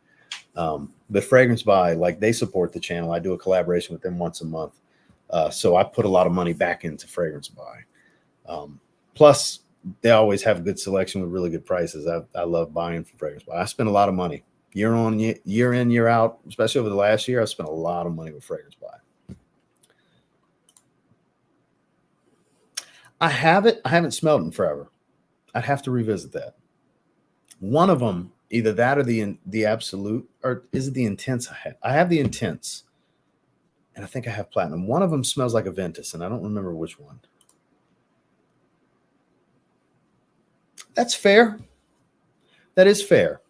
But Fragrance Buy, like, they support the channel. I do a collaboration with them once a month. So I put a lot of money back into Fragrance Buy. Plus, they always have a good selection with really good prices. I love buying from Fragrance Buy. I spend a lot of money year in, year out, especially over the last year. I spent a lot of money with Fragrance Buy. I haven't smelled it in forever. I'd have to revisit that. One of them, either that or the Absolute, or is it the Intense? I have the Intense, and I think I have Platinum. One of them smells like a Ventus, and I don't remember which one. That's fair. That is fair.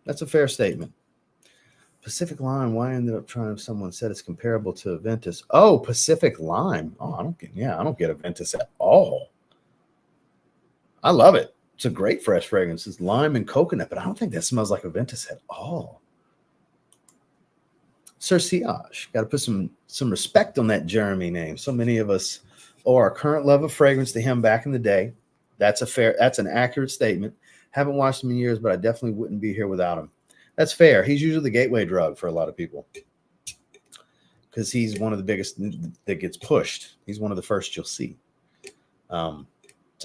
That's a fair statement. Pacific Lime. Why I ended up trying? Someone said it's comparable to a Ventus. Oh, Pacific Lime. Oh, I don't get a Ventus at all. I love it. It's a great fresh fragrance. It's lime and coconut, but I don't think that smells like a Ventus at all. Sir Siage. Got to put some respect on that Jeremy name. So many of us owe our current love of fragrance to him back in the day. That's an accurate statement. Haven't watched him in years, but I definitely wouldn't be here without him. That's fair. He's usually the gateway drug for a lot of people because he's one of the biggest that gets pushed. He's one of the first you'll see. So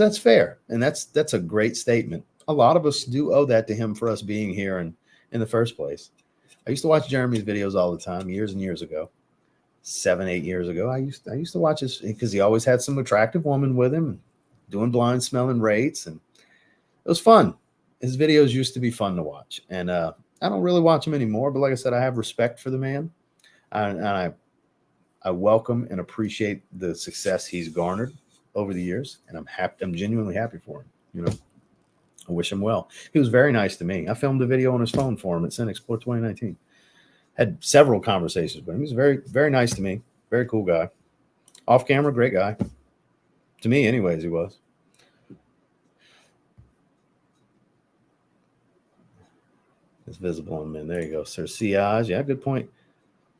that's fair. And that's a great statement. A lot of us do owe that to him for us being here in the first place. I used to watch Jeremy's videos all the time years and years ago. 7-8 years ago. I used to watch his because he always had some attractive woman with him doing blind smelling rates, and it was fun. His videos used to be fun to watch, and I don't really watch him anymore. But like I said, I have respect for the man, and I welcome and appreciate the success he's garnered over the years, and I'm happy. I'm genuinely happy for him. You know, I wish him well. He was very nice to me. I filmed a video on his phone for him at Sin Explore 2019. Had several conversations with him. He was very, very nice to me. Very cool guy. Off camera, great guy. To me, anyways, he was. It's visible on men. There you go. Sir Siage. Yeah, good point.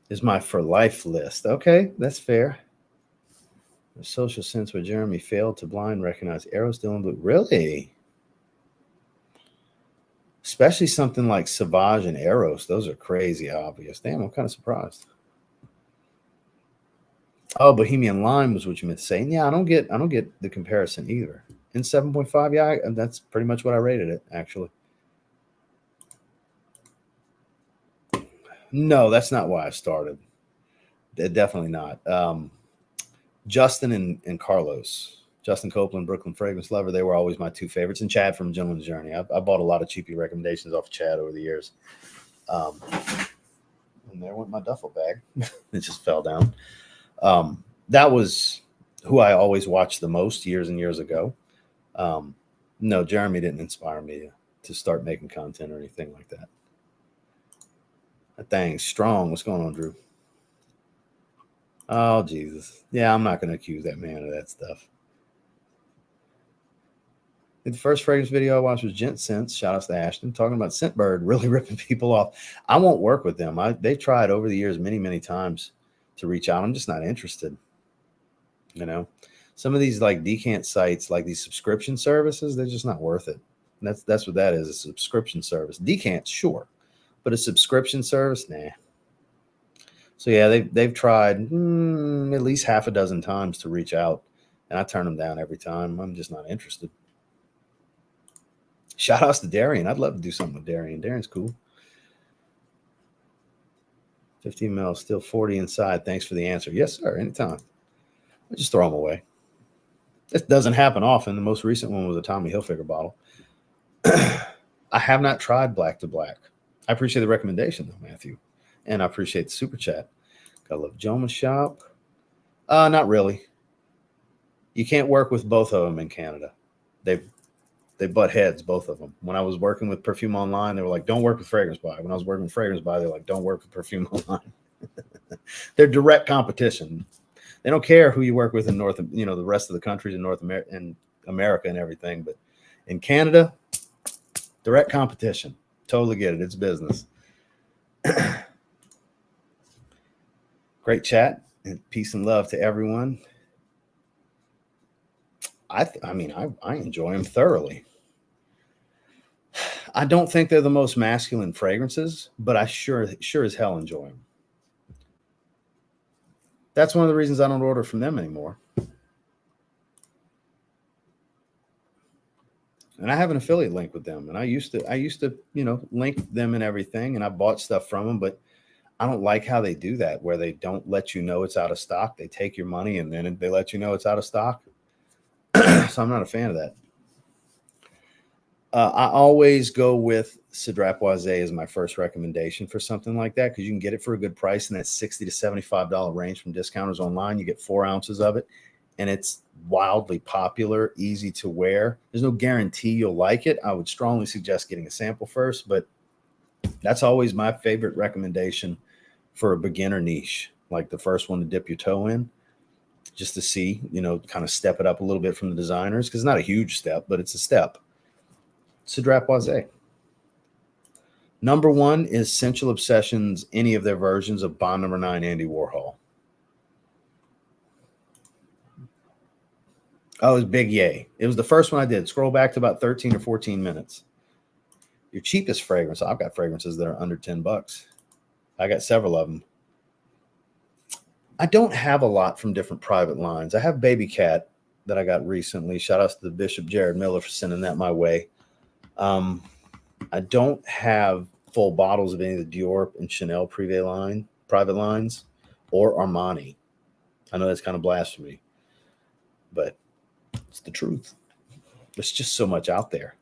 Is my for life list. Okay, that's fair. The social sense where Jeremy failed to blind recognize Arrow still in blue. Really? Especially something like Sauvage and Eros. Those are crazy obvious. Damn, I'm kind of surprised. Oh, Bohemian Lime was what you meant to say. Yeah, I don't get the comparison either. In 7.5, yeah, that's pretty much what I rated it, actually. No, that's not why I started. Definitely not. Justin and Carlos. Justin Copeland, Brooklyn Fragrance Lover, they were always my two favorites. And Chad from Gentleman's Journey. I bought a lot of cheapy recommendations off of Chad over the years. And there went my duffel bag. It just fell down. That was who I always watched the most years and years ago. No, Jeremy didn't inspire me to start making content or anything like that. That thing's strong. What's going on, Drew? Oh, Jesus. Yeah, I'm not going to accuse that man of that stuff. The first fragrance video I watched was Gent Scents. Shout out to Ashton talking about Scentbird really ripping people off. I won't work with them. They've tried over the years many times to reach out. I'm just not interested. You know, some of these like decant sites, like these subscription services, they're just not worth it. And that's what that is, a subscription service. Decants, sure, but a subscription service, nah. So yeah, they've tried at least half a dozen times to reach out, and I turn them down every time. I'm just not interested. Shout outs to Darian. I'd love to do something with Darian. Darian's cool. 15 mil, still 40 inside. Thanks for the answer. Yes, sir. Anytime. I just throw them away. This doesn't happen often. The most recent one was a Tommy Hilfiger bottle. I have not tried Black to Black. I appreciate the recommendation, though, Matthew. And I appreciate the super chat. I love Joma Shop. Not really. You can't work with both of them in Canada. They butt heads, both of them. When I was working with Perfume Online, they were like, don't work with Fragrance Buy. When I was working with Fragrance Buy, they're like, don't work with Perfume Online. They're direct competition. They don't care who you work with in the rest of the countries in North America and America and everything. But in Canada, direct competition. Totally get it. It's business. Great chat and peace and love to everyone. I enjoy them thoroughly. I don't think they're the most masculine fragrances, but I sure as hell enjoy them. That's one of the reasons I don't order from them anymore. And I have an affiliate link with them, and I used to link them and everything, and I bought stuff from them, but I don't like how they do that, where they don't let you know it's out of stock. They take your money and then they let you know it's out of stock. So I'm not a fan of that. I always go with Cedrat Boisé as my first recommendation for something like that, because you can get it for a good price in that $60 to $75 range from discounters online. You get 4 ounces of it, and it's wildly popular, easy to wear. There's no guarantee you'll like it. I would strongly suggest getting a sample first, but that's always my favorite recommendation for a beginner niche, like the first one to dip your toe in, just to see, kind of step it up a little bit from the designers, because it's not a huge step, but it's a step. Cedrat Boisé. Number 1 is Sensual Obsessions, any of their versions of Bond Number 9 Andy Warhol. Oh, it was big yay. It was the first one I did. Scroll back to about 13 or 14 minutes. Your cheapest fragrance. I've got fragrances that are under $10. I got several of them. I don't have a lot from different private lines. I have Baby Cat that I got recently. Shout out to the Bishop Jared Miller for sending that my way. I don't have full bottles of any of the Dior and Chanel private lines, or Armani. I know that's kind of blasphemy, but it's the truth. There's just so much out there.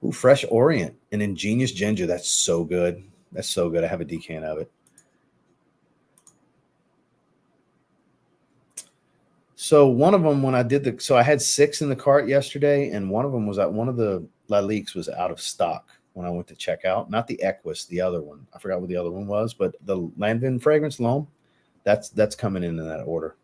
Ooh, Fresh Orient and Ingenious Ginger. That's so good. That's so good. I have a decant of it. So one of them, when I did so I had 6 in the cart yesterday, and one of them was at one of the Laliques was out of stock when I went to check out. Not the Equus, the other one. I forgot what the other one was, but the Lanvin fragrance L'Homme, that's coming in that order.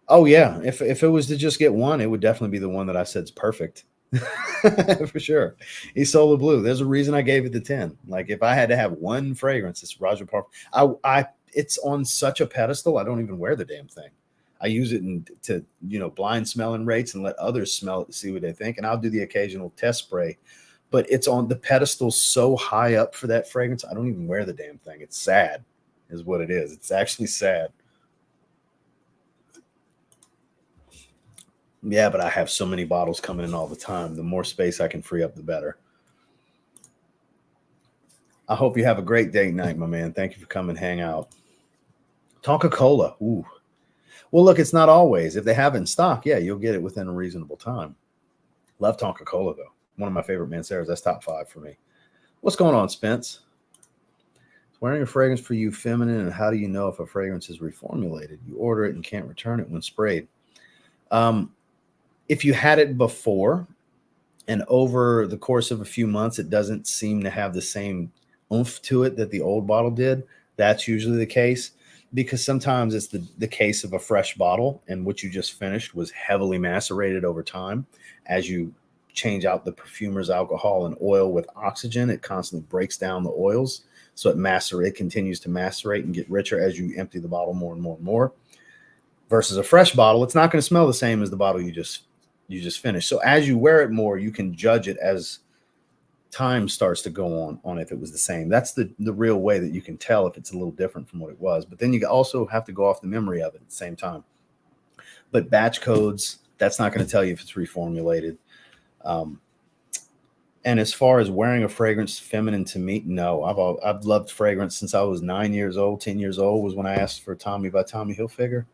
Oh yeah, if it was to just get one, it would definitely be the one that I said is perfect. For sure. Isola Blue. There's a reason I gave it the 10. Like, if I had to have one fragrance, it's Roger Parker. It's on such a pedestal, I don't even wear the damn thing. I use it to blind smelling rates and let others smell it to see what they think. And I'll do the occasional test spray, but it's on the pedestal so high up for that fragrance, I don't even wear the damn thing. It's sad, is what it is. It's actually sad. Yeah, but I have so many bottles coming in all the time. The more space I can free up, the better. I hope you have a great date night, my man. Thank you for coming hang out. Tonka Cola. Ooh. Well, look, it's not always. If they have it in stock, yeah, you'll get it within a reasonable time. Love Tonka Cola, though. One of my favorite Manceras. That's top 5 for me. What's going on, Spence? Wearing a fragrance for you feminine, and how do you know if a fragrance is reformulated? You order it and can't return it when sprayed. If you had it before, And over the course of a few months, it doesn't seem to have the same oomph to it that the old bottle did. That's usually the case, because sometimes it's the case of a fresh bottle and what you just finished was heavily macerated over time. As you change out the perfumer's alcohol and oil with oxygen, it constantly breaks down the oils. So it continues to macerate and get richer as you empty the bottle more and more and more. Versus a fresh bottle, it's not going to smell the same as the bottle you just finished. So as you wear it more, you can judge it as time starts to go on if it was the same. That's the real way that you can tell if it's a little different from what it was. But then you also have to go off the memory of it at the same time. But batch codes, that's not going to tell you if it's reformulated. And as far as wearing a fragrance feminine to me, no. I've loved fragrance since I was 9 years old. 10 years old was when I asked for Tommy by Tommy Hilfiger.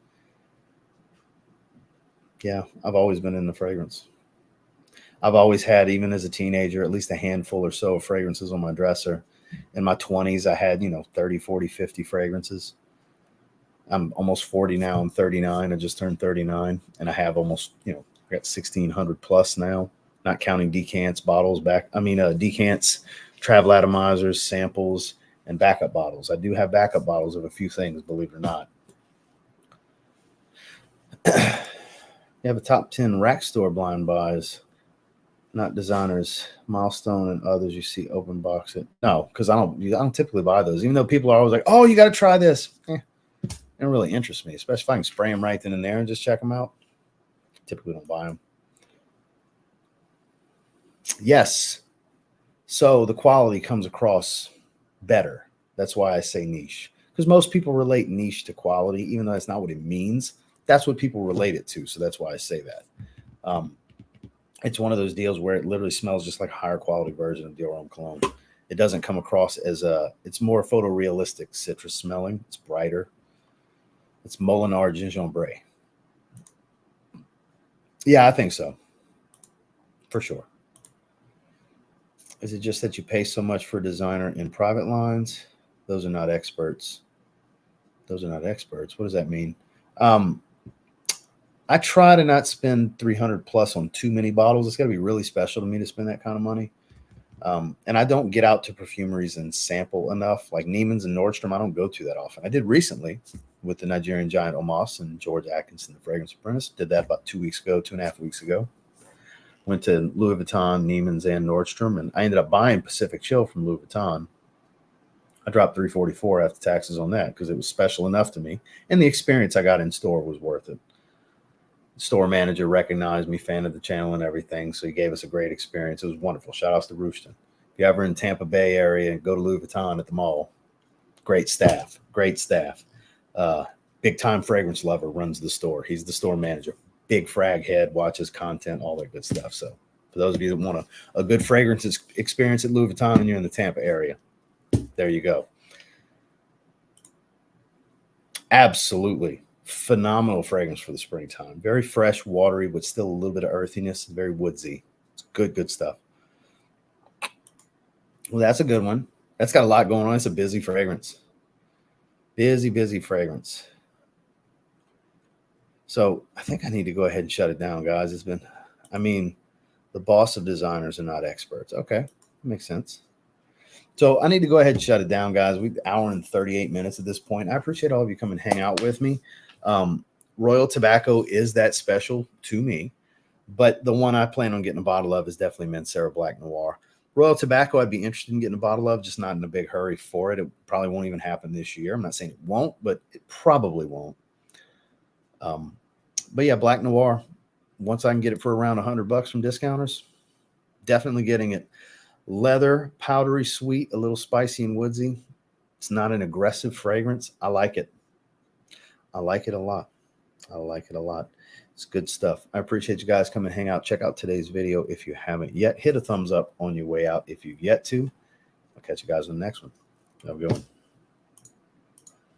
Yeah, I've always been into fragrance. I've always had, even as a teenager, at least a handful or so of fragrances on my dresser. In my 20s, I had, 30, 40, 50 fragrances. I'm almost 40 now. I'm 39. I just turned 39. And I have almost, I got 1,600 plus now, not counting decants, decants, travel atomizers, samples, and backup bottles. I do have backup bottles of a few things, believe it or not. You have a top 10 rack store blind buys. Not designers, Milestone, and others you see open box it. No, because I don't typically buy those. Even though people are always like, "Oh, you got to try this." It don't really interest me, especially if I can spray them right then and there and just check them out. Typically don't buy them. Yes, so the quality comes across better. That's why I say niche, because most people relate niche to quality, even though that's not what it means. That's what people relate it to, so that's why I say that. It's one of those deals where it literally smells just like a higher quality version of Dior Homme Cologne. It doesn't come across as it's more photorealistic citrus smelling. It's brighter. It's Molinar Gingembre. Yeah, I think so. For sure. Is it just that you pay so much for a designer in private lines? Those are not experts. Those are not experts. What does that mean? I try to not spend 300 plus on too many bottles. It's got to be really special to me to spend that kind of money. And I don't get out to perfumeries and sample enough. Like Neiman's and Nordstrom, I don't go to that often. I did recently with the Nigerian giant Opus and George Atkinson, the Fragrance Apprentice. Did that about 2.5 weeks ago. Went to Louis Vuitton, Neiman's, and Nordstrom, and I ended up buying Pacific Chill from Louis Vuitton. I dropped $344 after taxes on that because it was special enough to me. And the experience I got in store was worth it. Store manager recognized me, fan of the channel and everything, so he gave us a great experience. It was wonderful. Shout outs to Rooston. If you're ever in Tampa Bay area, go to Louis Vuitton at the mall. Great staff. Big time fragrance lover runs the store. He's the store manager. Big frag head, watches content, all that good stuff. So for those of you that want a good fragrance experience at Louis Vuitton and you're in the Tampa area, there you go. Absolutely. Phenomenal fragrance for the springtime. Very fresh, watery, but still a little bit of earthiness. Very woodsy. It's good stuff. Well, that's a good one. That's got a lot going on. It's a busy fragrance. Busy fragrance. So I think I need to go ahead and shut it down, guys. The boss of designers are not experts. Okay, makes sense. So I need to go ahead and shut it down, guys. We're 1:38 minutes at this point. I appreciate all of you coming and hang out with me. Royal Tobacco is that special to me, but the one I plan on getting a bottle of is definitely Mancera Black Noir. Royal Tobacco, I'd be interested in getting a bottle of, just not in a big hurry for it. It probably won't even happen this year. I'm not saying it won't, but it probably won't. But yeah, Black Noir, once I can get it for around $100 from discounters, definitely getting it. Leather, powdery sweet, a little spicy and woodsy. It's not an aggressive fragrance. I like it. I like it a lot. It's good stuff. I appreciate you guys coming and hang out. Check out today's video if you haven't yet. Hit a thumbs up on your way out if you've yet to. I'll catch you guys on the next one. Have a good one.